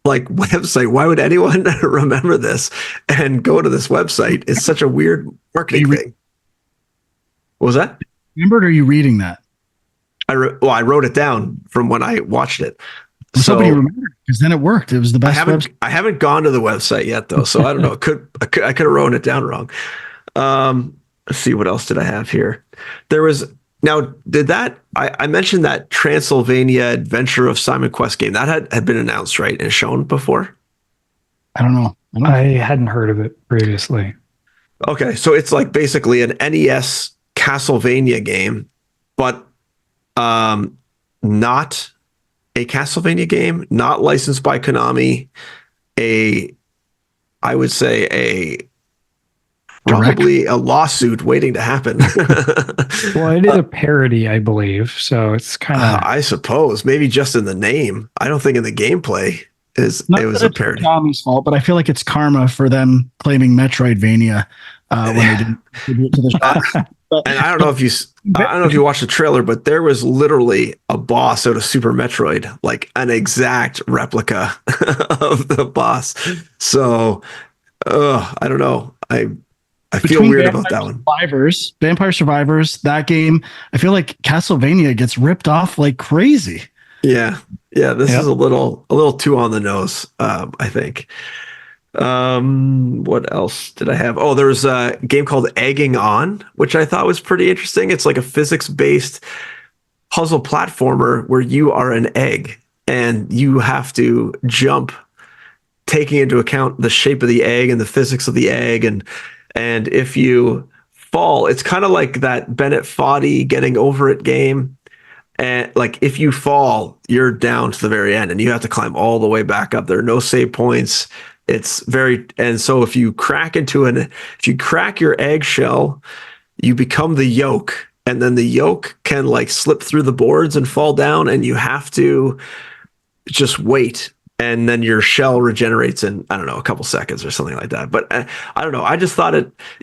like website. Why would anyone remember this and go to this website? It's such a weird marketing thing. What was that? Remembered, or are you reading that? I wrote it down from when I watched it. So somebody remembered because then it worked. It was the best. I haven't gone to the website yet though, so I don't know. I could have written it down wrong. Let's see, what else did I have here? There was I mentioned that Transylvania Adventure of Simon Quest game that had been announced, right, and shown before. I don't know. I hadn't heard of it previously. Okay, so it's like basically an NES Castlevania game, but not a Castlevania game, not licensed by Konami. I would say probably a lawsuit waiting to happen. Well, it is a parody, I believe. So it's kind of, I suppose, maybe just in the name. I don't think in the gameplay it was a parody. Konami's fault, but I feel like it's karma for them claiming Metroidvania when they didn't contribute to the shop. And I don't know if you watched the trailer, but there was literally a boss out of Super Metroid, like an exact replica of the boss. So, I don't know. I feel weird about that one. Vampire Survivors, that game. I feel like Castlevania gets ripped off like crazy. Yeah. This is a little too on the nose. I think. What else did I have? Oh, there was a game called Egging On, which I thought was pretty interesting. It's like a physics-based puzzle platformer where you are an egg and you have to jump, taking into account the shape of the egg and the physics of the egg. And if you fall, it's kind of like that Bennett Foddy Getting Over It game. And like if you fall, you're down to the very end and you have to climb all the way back up. There are no save points. And so if you crack your eggshell, you become the yolk, and then the yolk can like slip through the boards and fall down, and you have to just wait and then your shell regenerates in, I don't know, a couple seconds or something like that. But I don't know. I just thought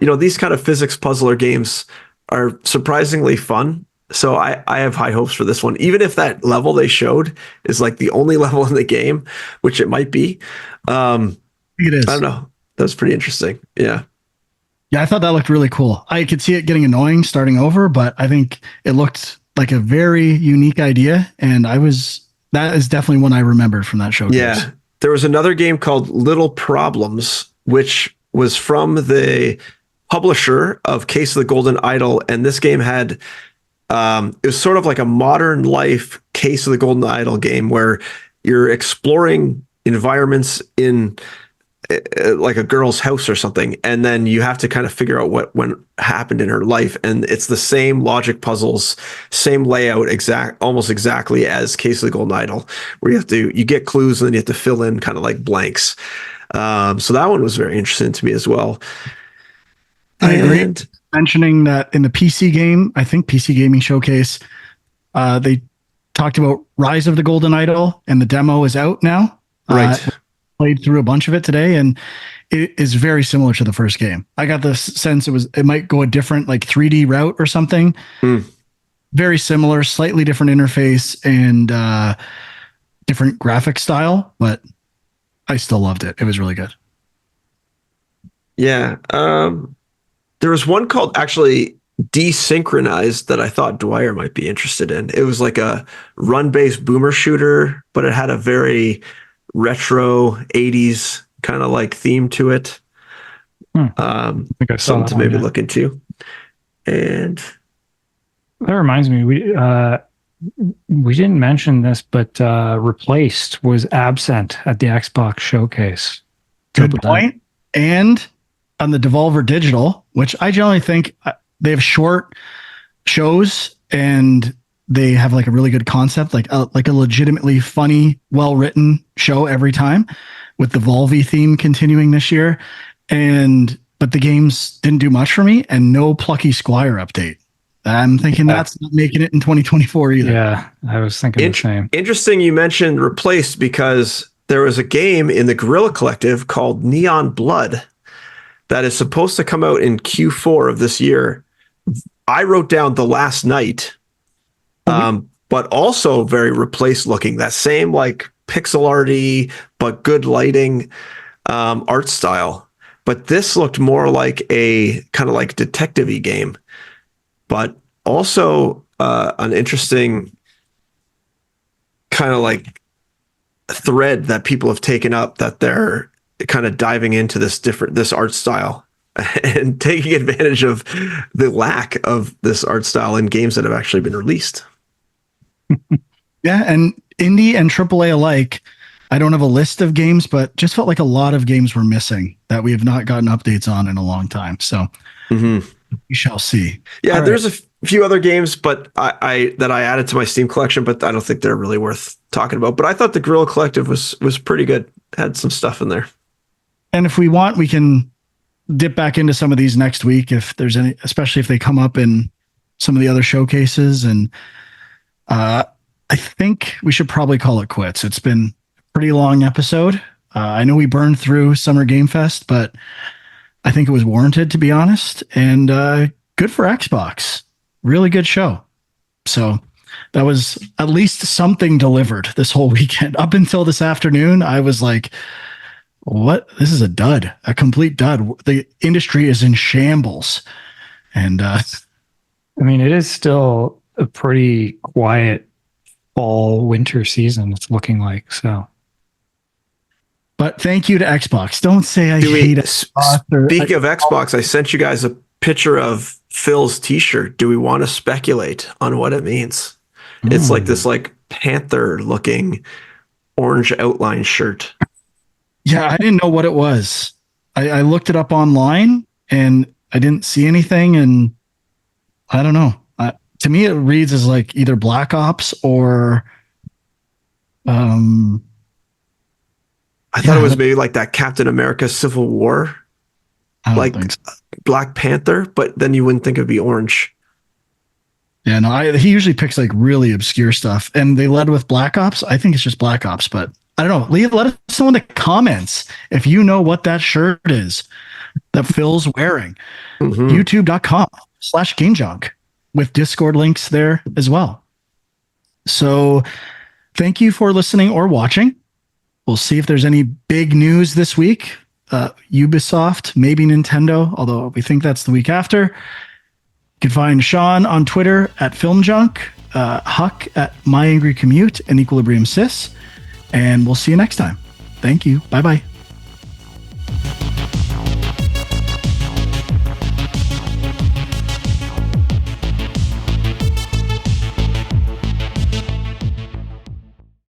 these kind of physics puzzler games are surprisingly fun. So I have high hopes for this one, even if that level they showed is like the only level in the game, which it might be. It is. I don't know. That's pretty interesting. Yeah. Yeah, I thought that looked really cool. I could see it getting annoying starting over, but I think it looked like a very unique idea, and that is definitely one I remembered from that showcase. Yeah. There was another game called Little Problems, which was from the publisher of Case of the Golden Idol, and this game had it was sort of like a modern life Case of the Golden Idol game where you're exploring environments in like a girl's house or something, and then you have to kind of figure out what happened in her life, and it's the same logic puzzles, same layout, almost exactly as Case of the Golden Idol, where you get clues and then you have to fill in kind of like blanks. So that one was very interesting to me as well. I agree. Mentioning that in the PC game, I think PC Gaming Showcase, they talked about Rise of the Golden Idol, and the demo is out now. Right. Played through a bunch of it today, and it is very similar to the first game. I got the sense it might go a different like 3D route or something. Very similar, slightly different interface and different graphic style, but I still loved it. It was really good. Yeah. There was one called actually Desynchronized that I thought Dwyer might be interested in. It was like a run-based boomer shooter, but it had a very retro 80s kind of like theme to it. I think I saw Something to maybe look into. And that reminds me, we didn't mention this, but Replaced was absent at the Xbox showcase. Good point. And on the Devolver Digital, which I generally think they have short shows and they have like a really good concept, like a legitimately funny, well-written show every time, with the Volvi theme continuing this year. But the games didn't do much for me, and no Plucky Squire update. I'm thinking that's not making it in 2024 either. Yeah, I was thinking the same. Interesting you mentioned Replaced, because there was a game in the Guerrilla Collective called Neon Blood that is supposed to come out in Q4 of this year. I wrote down The Last Night, but also very Replaced looking. That same like pixel arty but good lighting art style. But this looked more like a kind of like detective-y game, but also an interesting kind of like thread that people have taken up, that they're kind of diving into this art style and taking advantage of the lack of this art style in games that have actually been released. Yeah, and indie and AAA alike, I don't have a list of games, but just felt like a lot of games were missing that we have not gotten updates on in a long time. So we shall see. Yeah, All there's a few other games, but I added to my Steam collection, but I don't think they're really worth talking about. But I thought the Guerrilla Collective was pretty good. Had some stuff in there. And if we want, we can dip back into some of these next week if there's any, especially if they come up in some of the other showcases. And I think we should probably call it quits. It's been a pretty long episode. I know we burned through Summer Game Fest, but I think it was warranted, to be honest. And good for Xbox. Really good show. So that was at least something delivered this whole weekend. Up until this afternoon, I was like, what? This is a dud, a complete dud. The industry is in shambles. And I mean, it is still a pretty quiet fall winter season, it's looking like. So, but thank you to Xbox. Don't say I hate it. Speaking of Xbox, I sent you guys a picture of Phil's t-shirt. Do we want to speculate on what it means? It's like this like panther looking orange outline shirt. Yeah, I didn't know what it was. I looked it up online and I didn't see anything, and I don't know. To me, it reads as like either Black Ops or I thought it was maybe like that Captain America Civil War, like Black Panther, but then you wouldn't think it'd be orange. Yeah, no, he usually picks like really obscure stuff, and they led with Black Ops. I think it's just Black Ops, but I don't know. Let us know in the comments if you know what that shirt is that Phil's wearing. Mhm. YouTube.com/Game Junk with Discord links there as well. So thank you for listening or watching. We'll see if there's any big news this week. Ubisoft, maybe Nintendo, although we think that's the week after. You can find Sean on Twitter at FilmJunk, Huck at My Angry Commute, and Equilibrium Sis. And we'll see you next time. Thank you. Bye-bye.